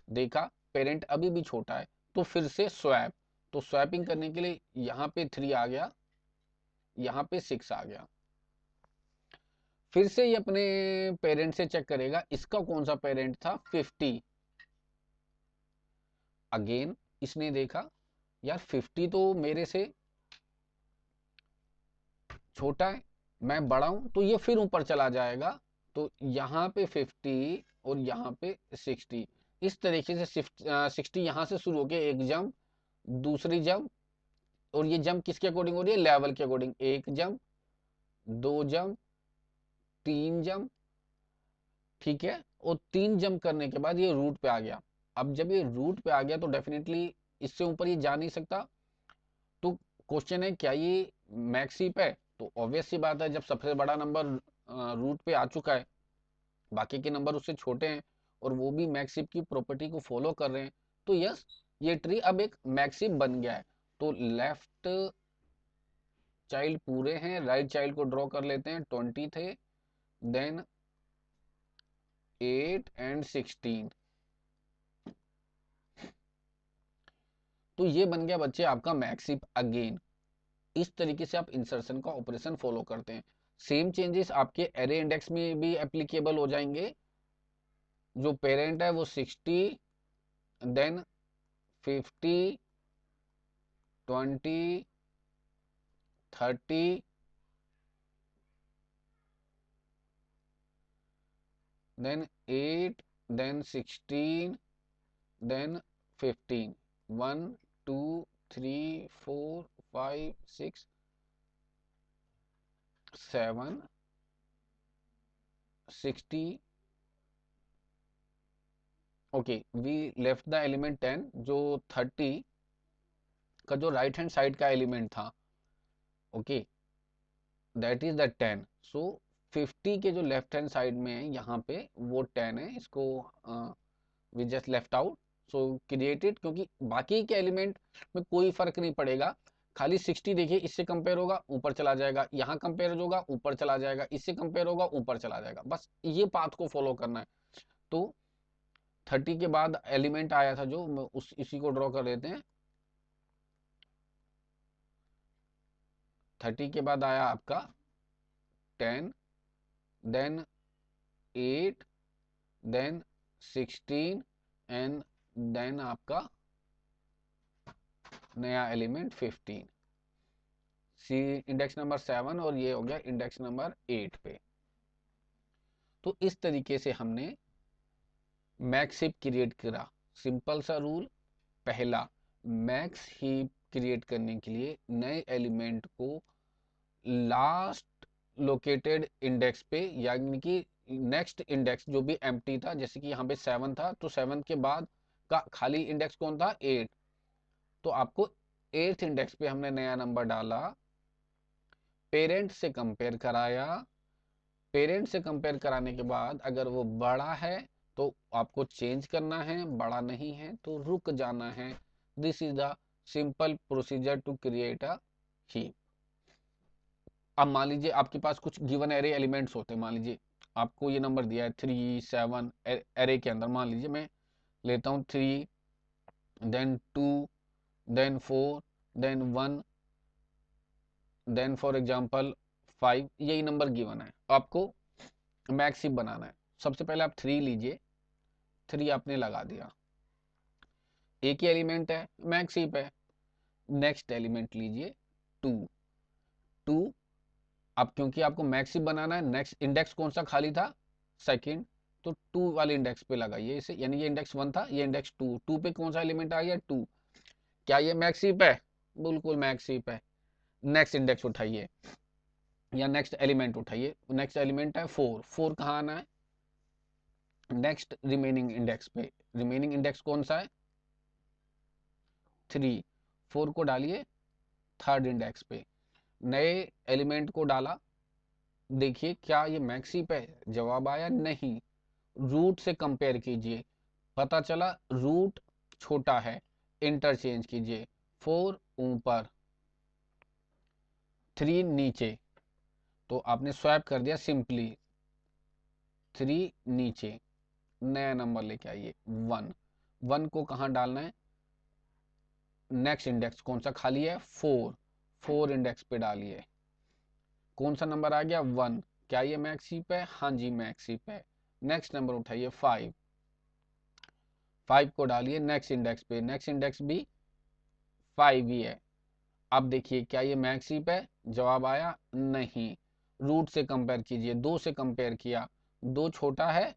देखा पेरेंट अभी भी छोटा है, तो फिर से स्वैप। तो स्वैपिंग करने के लिए यहाँ पे 3 आ गया, यहाँ पे 6 आ गया। फिर से ये अपने पेरेंट से चेक करेगा, इसका कौन सा पेरेंट था, 50। अगेन इसने देखा यार 50 तो मेरे से छोटा है, मैं बड़ा हूं, तो ये फिर ऊपर चला जाएगा। तो यहाँ पे 50 और यहाँ पे 60, इस तरीके से 60 यहाँ से शुरू होके एक जंप, दूसरी जंप, और ये जंप किसके अकॉर्डिंग हो रही है, लेवल के अकॉर्डिंग। एक जंप, दो जंप, तीन जंप, ठीक है। और 3 जंप करने के बाद ये रूट पे आ गया। अब जब ये रूट पे आ गया तो डेफिनेटली इससे ऊपर ये जा नहीं सकता। तो क्वेश्चन है क्या ये मैक्स हीप है, तो ऑब्वियस सी बात है, जब सबसे बड़ा नंबर रूट पे आ चुका है, बाकी के नंबर उससे छोटे हैं, और वो भी मैक्स हीप की प्रॉपर्टी को फॉलो कर रहे हैं, तो यस ये ट्री अब एक मैक्स हीप बन गया है। तो लेफ्ट चाइल्ड पूरे हैं, राइट चाइल्ड को ड्रॉ कर लेते हैं, 20 थे, देन 8 एंड 16। तो ये बन गया बच्चे आपका मैक्स हीप अगेन। इस तरीके से आप इंसर्शन का ऑपरेशन फॉलो करते हैं। सेम चेंजेस आपके एरे इंडेक्स में भी एप्लीकेबल हो जाएंगे। जो पेरेंट है वो 60, then 50, 20, 30, then 8, then 16, then 15, 1 2 3 4 5 6 7 60। Okay, we left the element 10, जो 30 का जो राइट हैंड साइड का एलिमेंट था, okay, that is the 10। So 50 के जो लेफ्ट हैंड साइड में है यहाँ पे वो 10 है, इसको we just left out. So created, क्योंकि बाकी के एलिमेंट में कोई फर्क नहीं पड़ेगा, खाली 60 देखिए इससे कंपेयर होगा ऊपर चला जाएगा, यहाँ कंपेयर होगा ऊपर चला जाएगा, इससे कंपेयर होगा ऊपर चला जाएगा, बस ये पाथ को फॉलो करना है। तो 30 के बाद एलिमेंट आया था जो, उस इसी को ड्रॉ कर देते हैं। 30 के बाद आया आपका 10, देन 8, देन 16, एंड देन आपका नया एलिमेंट 15। सी इंडेक्स नंबर 7 और ये हो गया इंडेक्स नंबर 8 पे। तो इस तरीके से हमने मैक्स हीप क्रिएट करा। सिंपल सा रूल, पहला, मैक्स हीप क्रिएट करने के लिए नए एलिमेंट को लास्ट लोकेटेड इंडेक्स पे, यानी कि नेक्स्ट इंडेक्स जो भी एम्प्टी था, जैसे कि यहाँ पे 7 था, तो 7 के बाद का खाली इंडेक्स कौन था, 8। तो आपको 8th इंडेक्स पे हमने नया नंबर डाला, पेरेंट से कंपेयर कराया, पेरेंट से कंपेयर कराने के बाद अगर वो बड़ा है तो आपको चेंज करना है, बड़ा नहीं है तो रुक जाना है। This is the simple procedure to create a heap. अब मान लीजिए आपके पास कुछ गिवन एरे एलिमेंट्स होते हैं, मान लीजिए आपको ये नंबर दिया है 3 7, एरे के अंदर मान लीजिए मैं लेता हूँ 3, then 2, then 4, then 1, then for example 5, यही नंबर गिवन है, आपको मैक्स हीप बनाना है। सबसे पहले आप 3 लीजिए, 3 आपने लगा दिया, एक ही एलिमेंट है, मैक्स हीप है। नेक्स्ट एलिमेंट लीजिए 2, 2 अब क्योंकि आपको मैक्स हीप बनाना है, नेक्स्ट इंडेक्स कौन सा खाली था, सेकंड, तो 2 वाले इंडेक्स पे लगाइए इसे, यानी ये इंडेक्स 1 था, ये इंडेक्स 2, 2 पे कौन सा एलिमेंट आ गया, 2। क्या ये मैक्स हीप है, बिल्कुल मैक्स हीप है। नेक्स्ट इंडेक्स उठाइए या नेक्स्ट एलिमेंट उठाइए, नेक्स्ट एलिमेंट है 4, 4 कहाँ आना है, नेक्स्ट रिमेनिंग इंडेक्स पे। रिमेनिंग इंडेक्स कौन सा है, 3, 4 को डालिए थर्ड इंडेक्स पे। नए एलिमेंट को डाला, देखिए क्या ये मैक्स हीप है, जवाब आया नहीं। रूट से कंपेयर कीजिए, पता चला रूट छोटा है, इंटरचेंज कीजिए, 4 ऊपर 3 नीचे, तो आपने स्वैप कर दिया सिंपली, 3 नीचे, नया नंबर लेके आइए 1, 1 को कहाँ डालना है, नेक्स्ट इंडेक्स कौन सा खाली है, 4, 4 इंडेक्स पे डालिए, कौन सा नंबर आ गया 1, क्या ये मैक्स हीप है, हाँ जी मैक्स हीप है। नेक्स्ट नंबर उठाइए 5, 5 को डालिए नेक्स्ट इंडेक्स पे, नेक्स्ट इंडेक्स भी 5 ही है। अब देखिए क्या ये मैक्स हीप है, जवाब आया नहीं। रूट से कंपेयर कीजिए, 2 से कंपेयर किया, 2 छोटा है,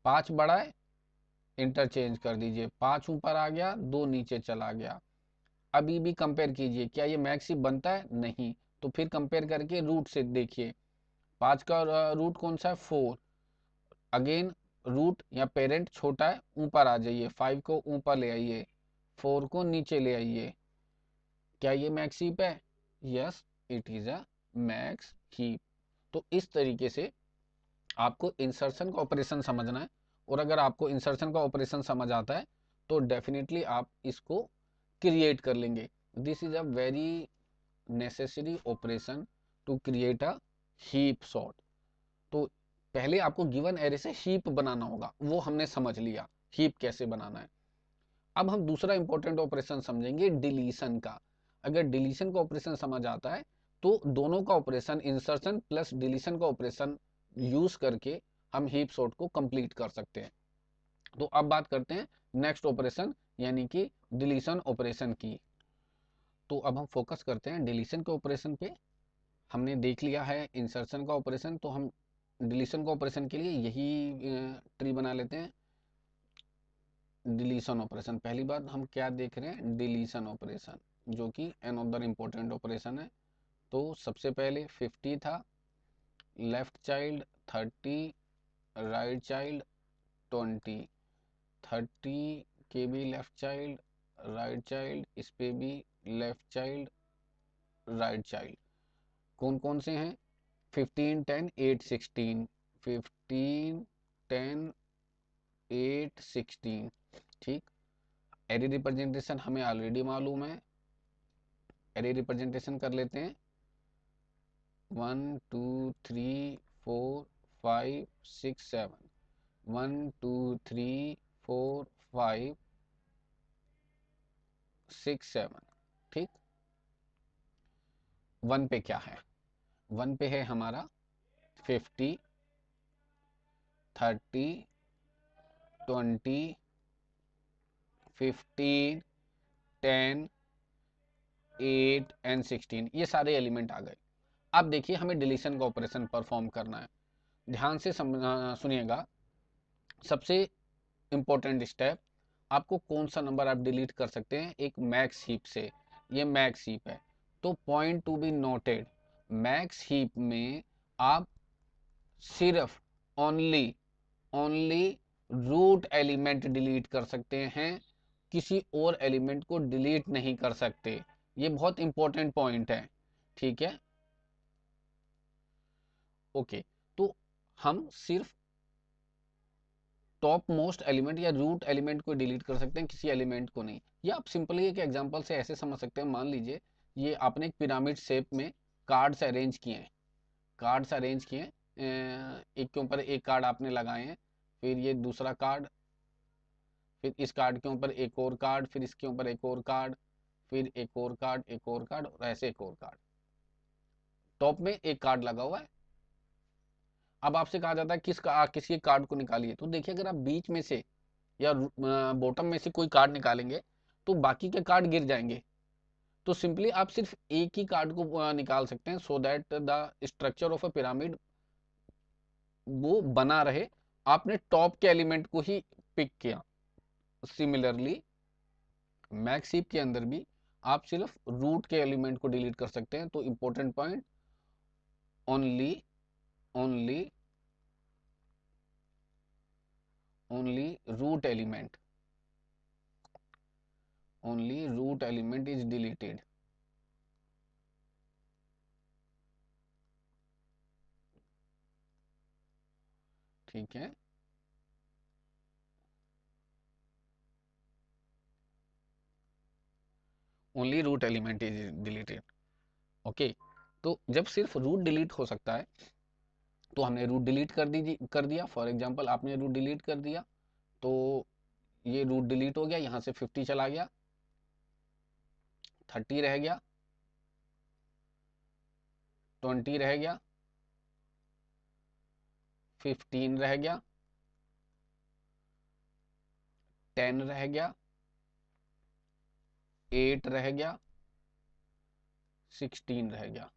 5 बड़ा है, इंटरचेंज कर दीजिए, 5 ऊपर आ गया, 2 नीचे चला गया। अभी भी कंपेयर कीजिए, क्या ये मैक्स हीप बनता है, नहीं। तो फिर कंपेयर करके रूट से देखिए, 5 का रूट कौन सा है, 4, अगेन रूट या पेरेंट छोटा है, ऊपर आ जाइए, 5 को ऊपर ले आइए, 4 को नीचे ले आइए, क्या ये मैक्स हीप है, yes it is a max heap. तो इस तरीके से आपको इंसर्शन का ऑपरेशन समझना है, और अगर आपको इंसर्शन का ऑपरेशन समझ आता है तो डेफिनेटली आप इसको क्रिएट कर लेंगे। This is a very necessary operation to create a heap sort. तो पहले आपको गिवन एरे से हीप बनाना होगा, वो हमने समझ लिया हीप कैसे बनाना है। अब हम दूसरा इंपॉर्टेंट ऑपरेशन समझेंगे डिलीशन का। अगर डिलीशन का ऑपरेशन समझ आता है तो दोनों का ऑपरेशन, इंसर्शन प्लस डिलीशन का ऑपरेशन यूज करके हम हीप सॉर्ट को कंप्लीट कर सकते हैं। तो अब बात करते हैं नेक्स्ट ऑपरेशन यानी कि डिलीशन ऑपरेशन की। तो अब हम फोकस करते हैं डिलीशन के ऑपरेशन पे। हमने देख लिया है इंसर्शन का ऑपरेशन, तो हम डिलीशन का ऑपरेशन के लिए यही ट्री बना लेते हैं, डिलीशन ऑपरेशन। पहली बार हम क्या देख रहे हैं, डिलीशन ऑपरेशन, जो कि अनदर इंपॉर्टेंट ऑपरेशन है। तो सबसे पहले 50 था, लेफ्ट चाइल्ड 30, राइट चाइल्ड 20, 30 के भी लेफ्ट चाइल्ड, राइट चाइल्ड, इस पे भी लेफ्ट चाइल्ड, राइट चाइल्ड। कौन कौन से हैं, 15 10 8 16, 15 10 8 16, ठीक। एरे रिप्रेजेंटेशन हमें ऑलरेडी मालूम है, एरे रिप्रेजेंटेशन कर लेते हैं, 1 2 3 4 5 6 7, 1 2 3 4 5 6 7, ठीक। 1 पे क्या है, 1 पे है हमारा 50 30 20 15 10 8 एंड 16, ये सारे एलिमेंट आ गए। अब देखिए हमें डिलीशन का ऑपरेशन परफॉर्म करना है, ध्यान से सुनिएगा। सबसे इंपॉर्टेंट स्टेप, आपको कौन सा नंबर आप डिलीट कर सकते हैं एक मैक्स हीप से, ये मैक्स हीप है। तो point to be noted, max heap में आप सिर्फ only only root element delete कर सकते हैं, किसी और एलिमेंट को डिलीट नहीं कर सकते। ये बहुत इंपॉर्टेंट पॉइंट है, ठीक है, ओके। तो हम सिर्फ टॉप मोस्ट एलिमेंट या रूट एलिमेंट को डिलीट कर सकते हैं, किसी एलिमेंट को नहीं। या आप सिंपली एक एग्जांपल से ऐसे समझ सकते हैं, मान लीजिए ये आपने एक पिरामिड शेप में कार्ड्स अरेंज किए हैं, कार्ड्स अरेंज किए हैं, एक के ऊपर एक कार्ड आपने लगाए हैं, फिर ये दूसरा कार्ड, फिर इस कार्ड के ऊपर एक और कार्ड, फिर इसके ऊपर एक और कार्ड, फिर एक और कार्ड, एक और कार्ड, और ऐसे एक और कार्ड। टॉप में एक कार्ड लगा हुआ है। अब आपसे कहा जाता है किसी कार्ड को निकालिए, तो देखिए अगर आप बीच में से या बॉटम में से कोई कार्ड निकालेंगे तो बाकी के कार्ड गिर जाएंगे। तो सिंपली आप सिर्फ एक ही कार्ड को निकाल सकते हैं, so that the structure of a pyramid वो बना रहे। आपने टॉप के एलिमेंट को ही पिक किया। सिमिलरली मैक्स हीप के अंदर भी आप सिर्फ रूट के एलिमेंट को डिलीट कर सकते हैं। तो important point, only only only root element, only root element is deleted. ठीक है, only root element is deleted. Okay, तो जब सिर्फ रूट डिलीट हो सकता है तो हमने रूट डिलीट कर दिया। फॉर एग्जांपल आपने रूट डिलीट कर दिया तो ये रूट डिलीट हो गया, यहाँ से 50 चला गया, 30 रह गया, 20 रह गया, 15 रह गया, 10 रह गया, 8 रह गया, 16 रह गया।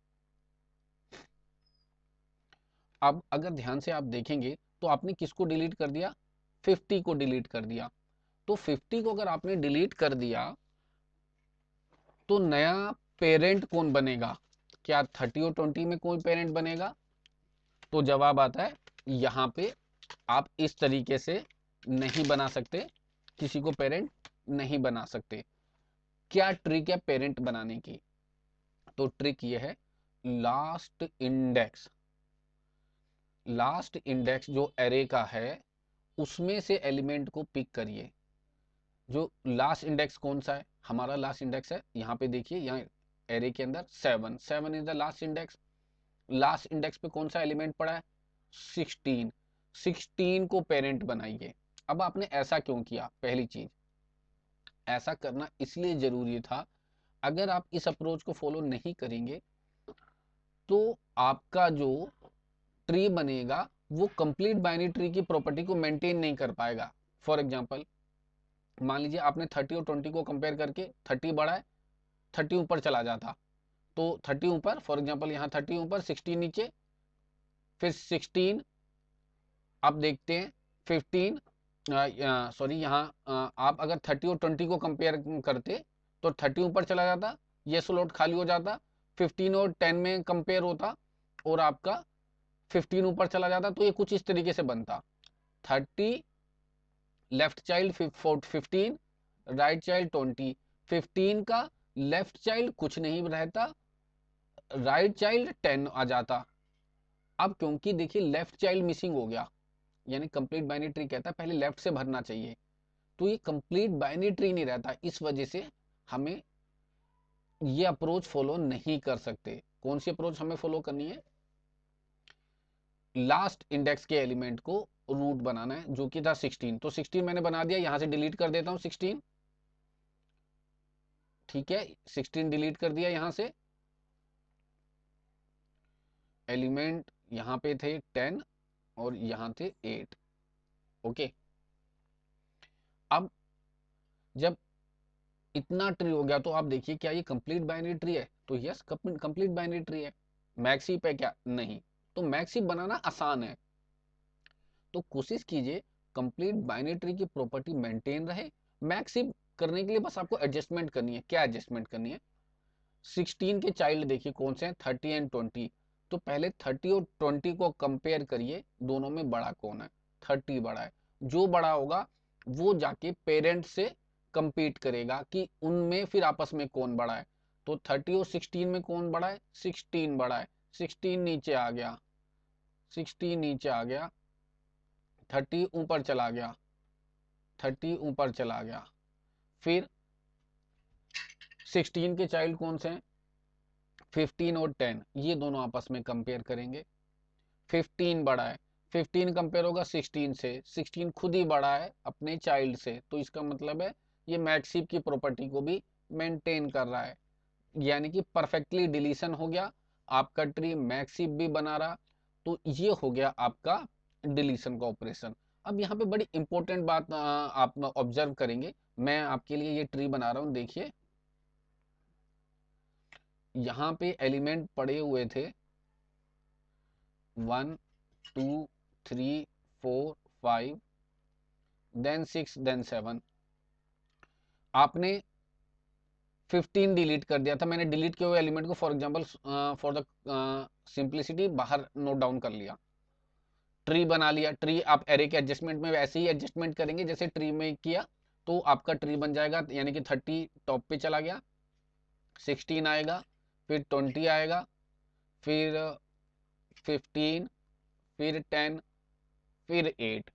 अब अगर ध्यान से आप देखेंगे तो आपने किसको डिलीट कर दिया? 50 को डिलीट कर दिया। तो 50 को अगर आपने डिलीट कर दिया तो नया पेरेंट कौन बनेगा? क्या 30 और 20 में कोई पेरेंट बनेगा? तो जवाब आता है यहाँ पे आप इस तरीके से नहीं बना सकते, किसी को पेरेंट नहीं बना सकते। क्या ट्रिक है पेरेंट बनाने की? तो ट्रिक ये है, लास्ट इंडेक्स, लास्ट इंडेक्स जो एरे का है उसमें से एलिमेंट को पिक करिए। जो लास्ट इंडेक्स कौन सा है? हमारा लास्ट इंडेक्स है, यहाँ पे देखिए, यहाँ एरे के अंदर 7, 7 is the last index. Last index पे कौन सा एलिमेंट पड़ा है? 16, 16 को पेरेंट बनाइए। अब आपने ऐसा क्यों किया? पहली चीज, ऐसा करना इसलिए जरूरी था, अगर आप इस अप्रोच को फॉलो नहीं करेंगे तो आपका जो ट्री बनेगा वो कंप्लीट बाइनरी ट्री की प्रॉपर्टी को मेंटेन नहीं कर पाएगा। फॉर एग्जांपल मान लीजिए आपने 30 और 20 को कंपेयर करके 30 बड़ा है, 30 ऊपर चला जाता, तो 30 ऊपर, फॉर एग्जांपल यहाँ 30 ऊपर 16 नीचे, फिर 16 आप देखते हैं 15, सॉरी यहाँ आप अगर 30 और 20 को कंपेयर करते तो 30 ऊपर चला जाता, ये स्लॉट खाली हो जाता, 15 और 10 में कंपेयर होता और आपका 15 ऊपर चला जाता। तो ये कुछ इस तरीके से बनता, 30 लेफ्ट चाइल्ड 15, राइट चाइल्ड 20, 15 का लेफ्ट चाइल्ड कुछ नहीं रहता, राइट चाइल्ड 10 आ जाता। अब क्योंकि देखिए लेफ्ट चाइल्ड मिसिंग हो गया, यानी कंप्लीट बाइनरी ट्री कहता है पहले लेफ्ट से भरना चाहिए, तो ये कंप्लीट बाइनरी ट्री नहीं रहता। इस वजह से हमें ये अप्रोच फॉलो नहीं कर सकते। कौन सी अप्रोच हमें फॉलो करनी है? लास्ट इंडेक्स के एलिमेंट को रूट बनाना है, जो कि था 16। तो 16 मैंने बना दिया, यहां से डिलीट कर देता हूं 16। ठीक है, 16 डिलीट कर दिया यहां से। एलिमेंट यहां पे थे 10 और यहां थे 8। ओके, अब जब इतना ट्री हो गया तो आप देखिए क्या ये कंप्लीट बाइनरी ट्री है? तो यस, कंप्लीट बाइनरी ट्री है। मैक्स हीप है क्या? नहीं। तो मैक्स हीप बनाना आसान है, तो कोशिश कीजिए कंप्लीट बाइनरी ट्री की प्रॉपर्टी मेंटेन रहे। मैक्स हीप करने के लिए बस आपको एडजस्टमेंट करनी है। क्या एडजस्टमेंट करनी है? 16 के चाइल्ड देखिए कौन से हैं, 30 एंड 20। तो पहले 30 और 20 को कंपेयर करिए, दोनों में बड़ा कौन है? 30 बड़ा है। जो बड़ा होगा वो जाके पेरेंट से compete करेगा कि उनमें फिर आपस में कौन बड़ा है। तो 30 और 16 में कौन बड़ा है? 16 बड़ा है। 16 नीचे आ गया, 16 नीचे आ गया, 30 ऊपर चला गया, 30 ऊपर चला गया। फिर 16 के चाइल्ड कौन से हैं? 15 और 10, ये दोनों आपस में कंपेयर करेंगे। 15 बड़ा है, 15 कंपेयर होगा 16 से, 16 खुद ही बड़ा है अपने चाइल्ड से, तो इसका मतलब है ये मैक्स हीप की प्रॉपर्टी को भी मेंटेन कर रहा है, यानी कि परफेक्टली डिलीशन हो गया, आपका ट्री मैक्स हीप भी बना रहा। तो ये हो गया आपका डिलीशन का ऑपरेशन। अब यहाँ पे बड़ी इंपॉर्टेंट बात आप ऑब्जर्व करेंगे। मैं आपके लिए ये ट्री बना रहा हूँ, देखिए यहाँ पे एलिमेंट पड़े हुए थे 1 2 3 4 5 देन 6 देन 7। आपने 15 डिलीट कर दिया था। मैंने डिलीट किए हुए एलिमेंट को for example for the simplicity बाहर नोट डाउन कर लिया, ट्री बना लिया। ट्री आप एरे के एडजस्टमेंट में वैसे ही एडजस्टमेंट करेंगे जैसे ट्री में किया, तो आपका ट्री बन जाएगा। यानी कि 30 टॉप पे चला गया, 16 आएगा, फिर 20 आएगा, फिर 15, फिर 10, फिर 8,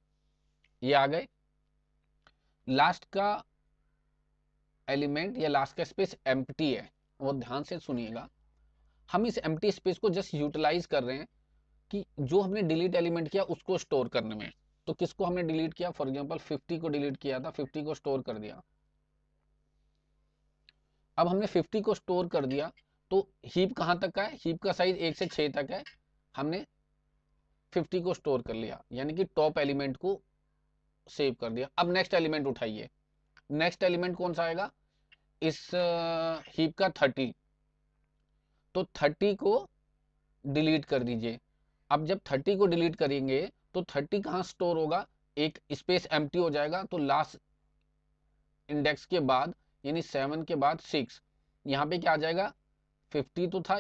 ये आ गए। लास्ट का एलिमेंट या लास्ट का स्पेस एम्प्टी है, वो ध्यान से सुनिएगा। हम इस एम्प्टी स्पेस को जस्ट यूटिलाइज कर रहे हैं कि जो हमने डिलीट एलिमेंट किया उसको स्टोर करने में। तो किसको हमने डिलीट किया, फॉर एग्जांपल 50 को डिलीट किया था, 50 को स्टोर कर दिया। अब हमने 50 को स्टोर कर दिया, तो हीप कहां तक का है, हीप का साइज 1 से 6 तक है। हमने 50 को स्टोर कर लिया, यानी कि टॉप एलिमेंट को सेव कर दिया। अब नेक्स्ट एलिमेंट उठाइए, नेक्स्ट एलिमेंट कौन सा आएगा इस हीप का, 30। तो 30 को डिलीट कर दीजिए। अब जब 30 को डिलीट करेंगे तो 30 कहाँ स्टोर होगा, एक स्पेस एम्प्टी हो जाएगा। तो लास्ट इंडेक्स के बाद यानी 7 के बाद 6, यहाँ पे क्या आ जाएगा, 50 तो था,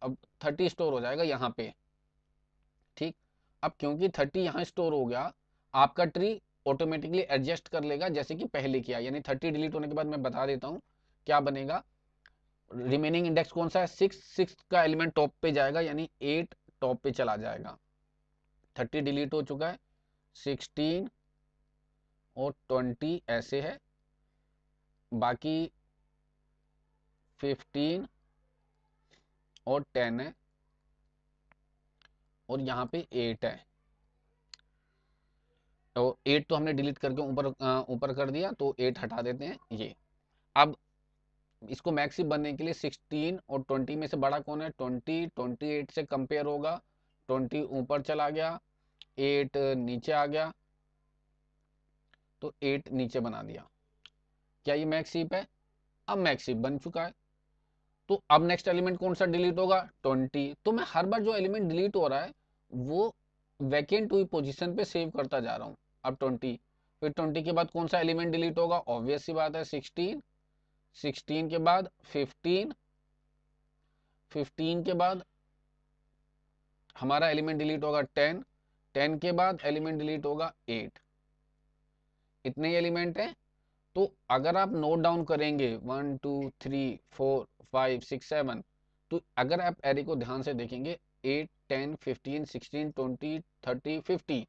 अब 30 स्टोर हो जाएगा यहाँ पे। ठीक, अब क्योंकि 30 यहाँ स्टोर हो गया, आपका ट्री ऑटोमेटिकली एडजस्ट कर लेगा जैसे कि पहले किया। यानी 30 डिलीट होने के बाद मैं बता देता हूँ क्या बनेगा। रिमेनिंग इंडेक्स कौन सा है, 6 का एलिमेंट टॉप पे जाएगा, यानी 8 टॉप पे चला जाएगा। 30 डिलीट हो चुका है, 16 और 20 ऐसे है, बाकी 15 और 10 है, और यहाँ पे 8 है। तो 8 तो हमने डिलीट करके ऊपर ऊपर कर दिया, तो 8 हटा देते हैं ये। अब इसको मैक्सिम बनने के लिए 16 और 20 में से बड़ा कौन है, 20, 28 से कंपेयर होगा। 20 ऊपर चला गया, 8 नीचे आ गया, तो 8 नीचे बना दिया। क्या ये मैक्स हीप है, अब मैक्स हीप बन चुका है। तो अब नेक्स्ट एलिमेंट कौन सा डिलीट होगा, 20। तो मैं हर बार जो एलिमेंट डिलीट हो रहा है वो वैकेंट हुई पोजीशन पे सेव करता जा रहा हूँ। अब 20, फिर 20 के बाद कौन सा एलिमेंट डिलीट होगा, ऑब्वियस सी बात है 16। 16 के बाद 15, 15 के बाद हमारा एलिमेंट डिलीट होगा 10, 10 के बाद एलिमेंट डिलीट होगा 8। इतने ही एलिमेंट हैं। तो अगर आप नोट डाउन करेंगे 1 2 3 4 5 6 7, तो अगर आप एरे को ध्यान से देखेंगे 8 10 15 16 20 30 50,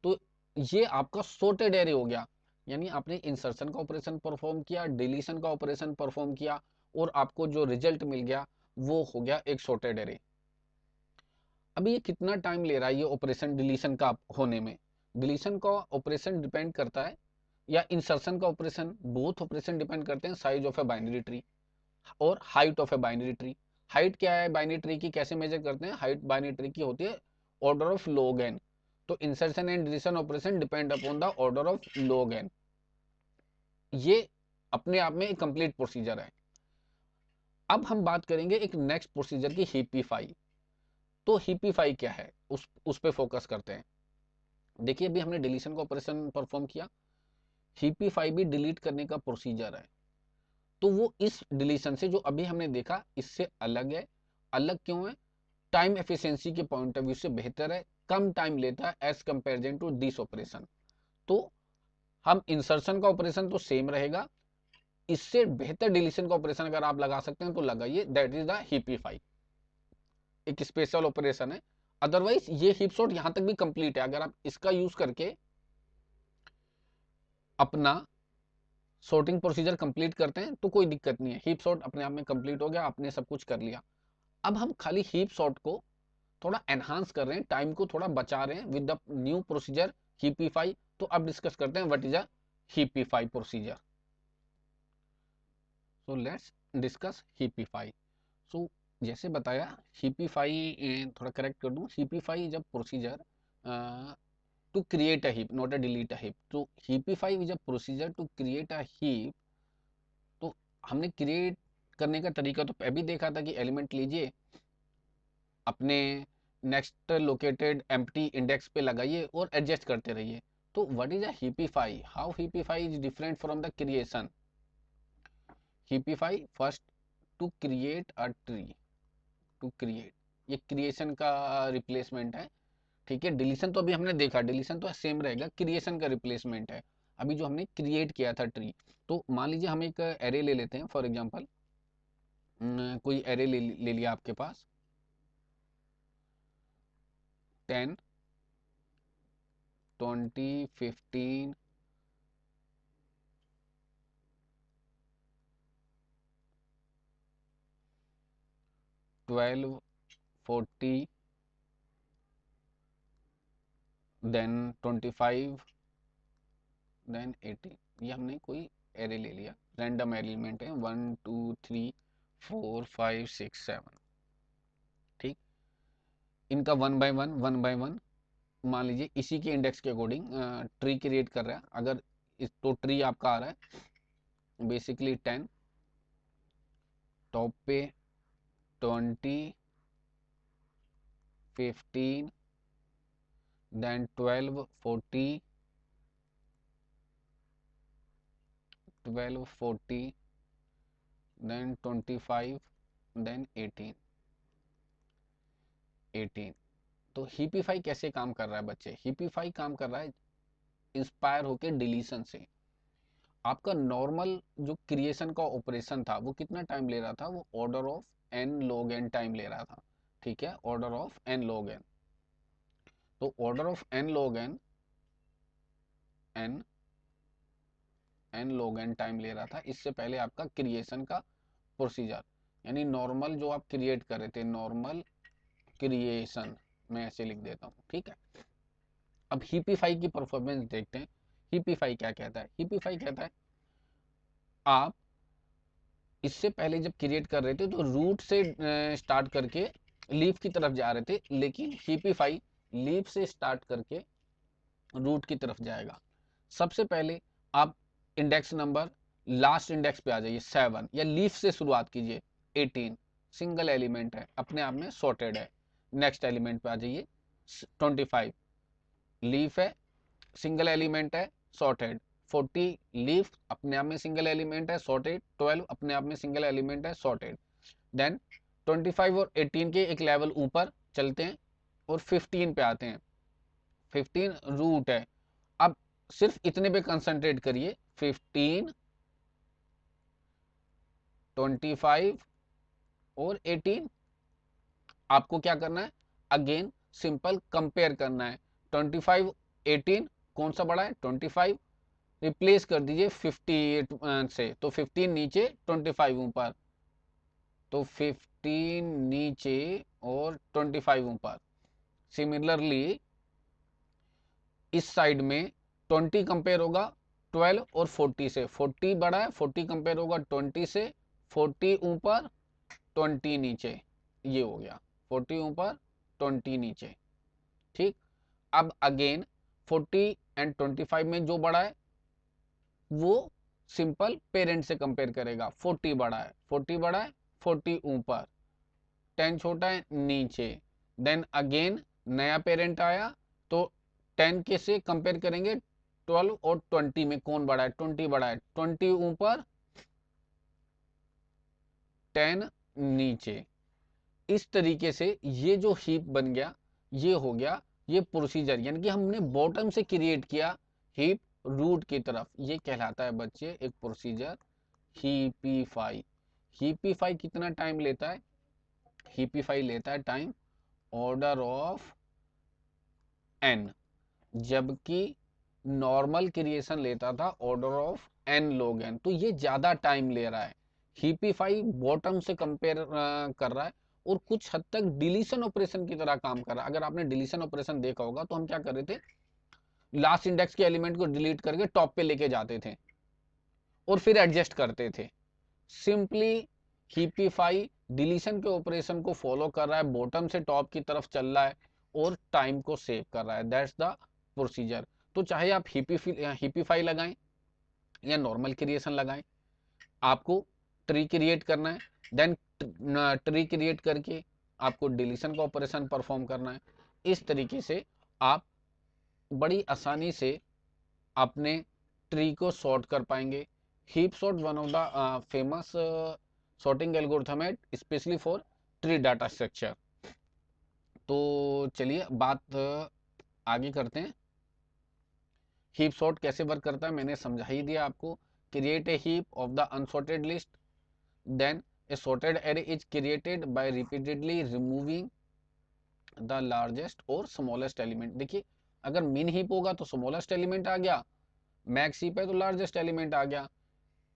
तो ये आपका सॉर्टेड एरे हो गया। यानी आपने इंसर्शन का ऑपरेशन परफॉर्म किया, डिलीशन का ऑपरेशन परफॉर्म किया, और आपको जो रिजल्ट मिल गया वो हो गया एक सॉर्टेड एरे। अभी ये कितना टाइम ले रहा है ये ऑपरेशन डिलीशन का होने में, डिलीशन का ऑपरेशन डिपेंड करता है, या इंसर्शन का ऑपरेशन, बोथ ऑपरेशन डिपेंड करते हैं size of a binary tree और height of a binary tree. Height क्या है बाइनरी ट्री की, कैसे मेजर करते हैं, हाइट बाइनरी ट्री की होती है ऑर्डर ऑफ log n। तो insertion and deletion operation depend upon the order of log n। ये अपने आप में एक कंप्लीट प्रोसीजर है। अब हम बात करेंगे एक नेक्स्ट प्रोसीजर की, हीपीफाई। तो हीपीफाई क्या है उस पे फोकस करते हैं। देखिए अभी हमने डिलीशन का ऑपरेशन परफॉर्म किया, हीपीफाई भी डिलीट करने का प्रोसीजर है। तो वो इस डिलीशन से जो अभी हमने देखा इससे अलग है। अलग क्यों है, टाइम एफिशिएंसी के पॉइंट ऑफ व्यू से बेहतर है, कम टाइम लेता है as comparison to this operation. तो हम इंसर्शन का ऑपरेशन तो सेम रहेगा, इससे बेहतर डिलीशन का ऑपरेशन अगर आप लगा सकते हैं तो लगाइए, दैट इज द हीपीफाई। एक स्पेशल ऑपरेशन है। अदरवाइज ये हीप सॉर्ट यहां तक भी कंप्लीट है, अगर आप इसका यूज करके अपना सॉर्टिंग प्रोसीजर कंप्लीट करते हैं तो कोई दिक्कत नहीं है, हीप सॉर्ट अपने आप में कंप्लीट हो गया, आपने सब कुछ कर लिया। अब हम खाली हीप सॉर्ट को थोड़ा एनहांस कर रहे हैं, टाइम को थोड़ा बचा रहे हैं with the new procedure heapify. तो अब डिस्कस करते हैं what is a heapify procedure. So let's discuss heapify. So जैसे बताया हीपीफाई, थोड़ा करेक्ट कर दूं, heapify is a procedure to create a heap, not a delete a heap. So heapify is a procedure to create a heap. तो हमने create करने का तरीका तो अभी देखा था कि एलिमेंट लीजिए, अपने नेक्स्ट लोकेटेड एम्प्टी इंडेक्स पे लगाइए और एडजस्ट करते रहिए। तो what is a heapify, how heapify is different from the creation. Heapify first to create a tree, to create, ये क्रिएशन का रिप्लेसमेंट है। ठीक है, डिलीशन तो अभी हमने देखा, डिलीशन तो सेम रहेगा, क्रिएशन का रिप्लेसमेंट है। अभी जो हमने क्रिएट किया था ट्री, तो मान लीजिए हम एक एरे ले लेते हैं, फॉर एग्जांपल कोई एरे ले लिया आपके पास 10 20 15 12 40 देन 25 देन 18। ये हमने कोई एरे ले लिया, रैंडम एलिमेंट है 1 2 3 4 5 6 7। ठीक, इनका वन बाय वन मान लीजिए इसी के इंडेक्स के अकॉर्डिंग ट्री क्रिएट कर रहा है। अगर तो ट्री आपका आ रहा है बेसिकली 10, टॉप पे 20 15 देन 12 40 देन 25 देन 18। तो हीपीफाई कैसे काम कर रहा है बच्चे, हीपीफाई काम कर रहा है इंस्पायर होके डिलीशन से। आपका नॉर्मल जो क्रिएशन का ऑपरेशन था वो कितना टाइम ले रहा था, वो order of N log N time ले रहा था। ठीक है, order of N log N. तो order of N log N, N N log N time ले रहा था इससे पहले आपका क्रिएशन का प्रोसीजर। यानी नॉर्मल जो आप क्रिएट कर रहे थे, नॉर्मल क्रिएशन, मैं ऐसे लिख देता हूँ। ठीक है, अब हीपीफाई की परफॉर्मेंस देखते हैं। हीपीफाई क्या कहता है, हीपीफाई कहता है आप इससे पहले जब क्रिएट कर रहे थे तो रूट से स्टार्ट करके लीफ की तरफ जा रहे थे, लेकिन हीपीफाई लीफ से स्टार्ट करके रूट की तरफ जाएगा। सबसे पहले आप इंडेक्स नंबर लास्ट इंडेक्स पे आ जाइए 7, या लीफ से शुरुआत कीजिए 18, सिंगल एलिमेंट है, अपने आप में सॉर्टेड है। नेक्स्ट एलिमेंट पे आ जाइए 25, लीफ है, सिंगल एलिमेंट है, सॉर्टेड। 40 लीफ, अपने आप में सिंगल एलिमेंट है, सॉर्टेड। 12 अपने आप में सिंगल एलिमेंट है, सॉर्टेड। देन 25 और 18 के एक लेवल ऊपर चलते हैं और 15 पे आते हैं। 15 रूट है। अब सिर्फ इतने पे कंसंट्रेट करिए, 15 25 और 18। आपको क्या करना है, अगेन सिंपल कंपेयर करना है। 25 18 कौन सा बड़ा है, 25, रिप्लेस कर दीजिए 58 से, तो 15 नीचे 25 ऊपर, तो 15 नीचे और 25 ऊपर। सिमिलरली इस साइड में 20 कंपेयर होगा 12 और 40 से, 40 बड़ा है, 40 कंपेयर होगा 20 से, 40 ऊपर 20 नीचे, ये हो गया 40 ऊपर 20 नीचे। ठीक, अब अगेन 40 एंड 25 में जो बड़ा है वो सिंपल पेरेंट से कंपेयर करेगा। 40 बड़ा है, 40 बड़ा है, 40 ऊपर, 10 छोटा है नीचे। देन अगेन नया पेरेंट आया तो 10 के से कंपेयर करेंगे 12 और 20 में कौन बड़ा है, 20 बड़ा है, 20 ऊपर 10 नीचे। इस तरीके से ये जो हीप बन गया, ये हो गया ये प्रोसीजर, यानी कि हमने बॉटम से क्रिएट किया हीप रूट की तरफ, ये कहलाता है बच्चे एक प्रोसीजर हीपीफाई। हीपीफाई कितना टाइम लेता है, हीपीफाई लेता है टाइम ऑर्डर ऑफ एन, जबकि नॉर्मल क्रिएशन लेता था order of N log N. तो ये ज्यादा टाइम ले रहा है, हीपीफाई बॉटम से कंपेयर कर रहा है और कुछ हद तक डिलीशन ऑपरेशन की तरह काम कर रहा है। अगर आपने डिलीशन ऑपरेशन देखा होगा तो हम क्या कर रहे थे, लास्ट इंडेक्स के एलिमेंट को डिलीट करके टॉप पे लेके जाते थे और फिर एडजस्ट करते थे। सिंपली हीपिफाई डिलीशन के ऑपरेशन को फॉलो कर रहा है, बॉटम से टॉप की तरफ चल रहा है और टाइम को सेव कर रहा है। That's the procedure. तो चाहे आप हीपिफाई लगाएं या नॉर्मल क्रिएशन लगाएं, आपको ट्री क्रिएट करना है, देन ट्री क्रिएट करके आपको डिलीशन का ऑपरेशन परफॉर्म करना है। इस तरीके से आप बड़ी आसानी से अपने ट्री को सॉर्ट कर पाएंगे। Heap sort one of the famous sorting algorithm है, specially for tree data structure. तो चलिए बात आगे करते हैं। हीप सॉर्ट कैसे वर्क करता है मैंने समझा ही दिया आपको। Create a heap of the unsorted list, then a sorted array is created by repeatedly removing the largest और स्मॉलेस्ट एलिमेंट। देखिए, अगर मिन हीप होगा तो स्मॉलेस्ट एलिमेंट आ गया, मैक्स हीप है तो लार्जेस्ट एलिमेंट आ गया,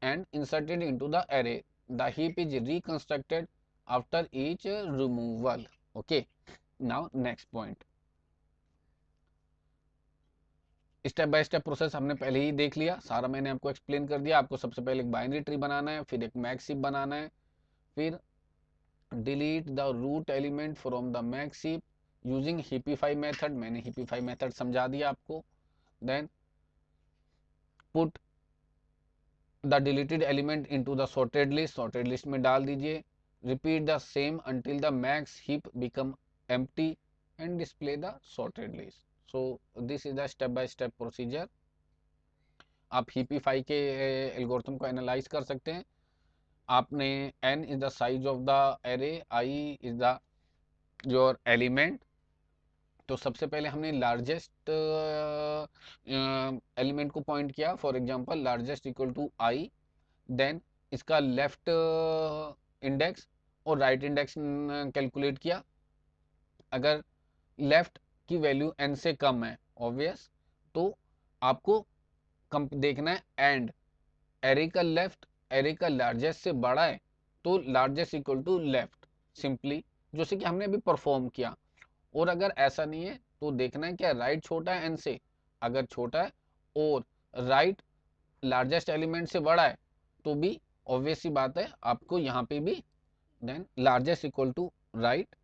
and inserted into the array. The heap is reconstructed after each removal. Okay. Now next point. Step by step process हमने पहले ही देख लिया, सारा मैंने आपको एक्सप्लेन कर दिया। आपको सबसे पहले एक बाइनरी ट्री बनाना है, फिर एक मैक्स हीप बनाना है, फिर delete the root element from the max heap using heapify method. मैंने हिपिफाई मेथड समझा दिया आपको। Then put the deleted element into the sorted list, sorted list में डाल दीजिए। Repeat the same until the max heap become empty and display the sorted list. So this is the step by step procedure. आप heapify के algorithm को analyze कर सकते हैं। आपने n is the size of the array, i is the your element. तो सबसे पहले हमने लार्जेस्ट एलिमेंट को पॉइंट किया, for example largest equal to i, then इसका लेफ्ट इंडेक्स और राइट इंडेक्स कैलकुलेट किया। अगर लेफ्ट की वैल्यू n से कम है, ऑब्वियस, तो आपको देखना है एंड एरे का लेफ्ट एरे का लार्जेस्ट से बड़ा है तो largest equal to left, simply जैसे कि हमने अभी परफॉर्म किया। और अगर ऐसा नहीं है तो देखना है क्या राइट छोटा है n से, अगर छोटा है और राइट लार्जेस्ट एलिमेंट से बड़ा है तो भी ऑब्वियस सी बात है आपको यहाँ पे भी then largest equal to right,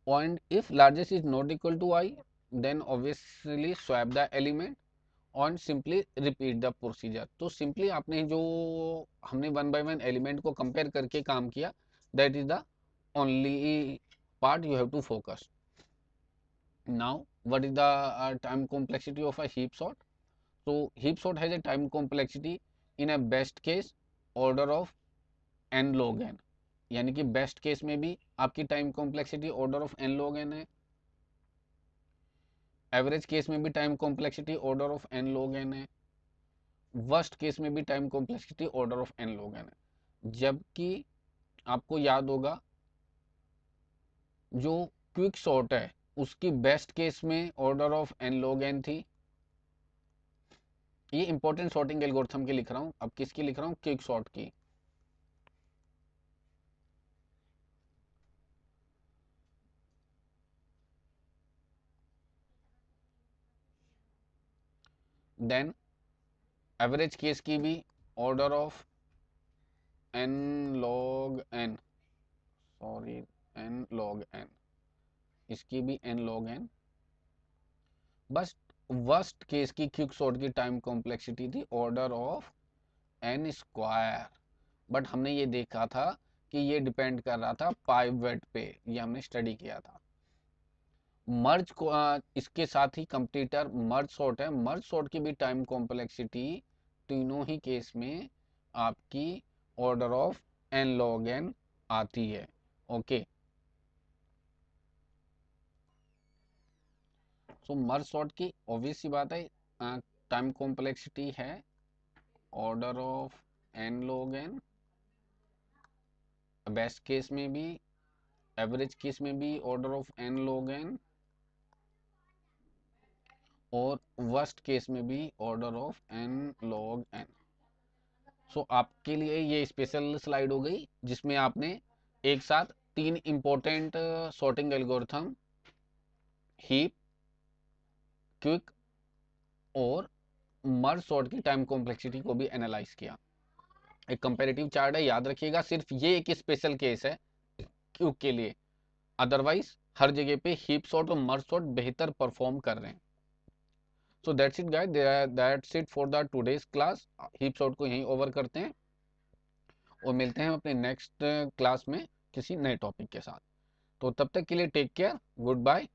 and if largest is not equal to I, then obviously swap the element and simply repeat the procedure। तो सिंपली आपने जो हमने वन बाय वन एलिमेंट को कंपेयर करके काम किया, that is the only part you have to focus. Now what is the time complexity of a heap sort? so heap sort has a time complexity in a best case order of n log n, यानी कि best case में भी आपकी time complexity order of n log n है, average case में भी time complexity order of n log n है, worst case में भी time complexity order of n log n है। जबकि आपको याद होगा जो क्विक सॉर्ट है उसकी बेस्ट केस में order of n log n थी। ये इंपॉर्टेंट सॉर्टिंग एल्गोरिथम की लिख रहा हूँ, अब किसकी लिख रहा हूँ? क्विक सॉर्ट की। देन एवरेज केस की भी order of n log n, sorry n log n, इसकी भी n log n। बस वर्स्ट केस की क्विक सॉर्ट की टाइम कॉम्प्लेक्सिटी थी order of n square, but हमने ये देखा था कि ये डिपेंड कर रहा था पाइवट पे, ये हमने स्टडी किया था। मर्ज को इसके साथ ही कंप्लीटर मर्ज सॉर्ट है, मर्ज सॉर्ट की भी टाइम कॉम्प्लेक्सिटी तीनों ही केस में आपकी order of n log n आती है। ओके, सो मर्ज सॉर्ट की ऑब्वियस सी बात है टाइम कॉम्प्लेक्सिटी है order of n log n, best case में भी एवरेज केस में भी order of n log n और वर्स्ट केस में भी order of n log n। सो आपके लिए ये स्पेशल स्लाइड हो गई जिसमें आपने एक साथ तीन important sorting algorithm, heap, quick और मर्ज सॉर्ट की टाइम कॉम्प्लेक्सिटी को भी एनालाइज किया। एक कंपैरेटिव चार्ट है, याद रखिएगा। सिर्फ ये एक स्पेशल केस है क्यूब के लिए, अदरवाइज हर जगह पे हीप सॉर्ट और मर्ज सॉर्ट बेहतर परफॉर्म कर रहे हैं। So that's it guys, that's it for the today's class. Heap sort को यहीं ओवर करते हैं और मिलते हैं अपने नेक्स्ट क्लास में किसी नए टॉपिक के साथ। तो तब तक के लिए टेक केयर, गुड बाय।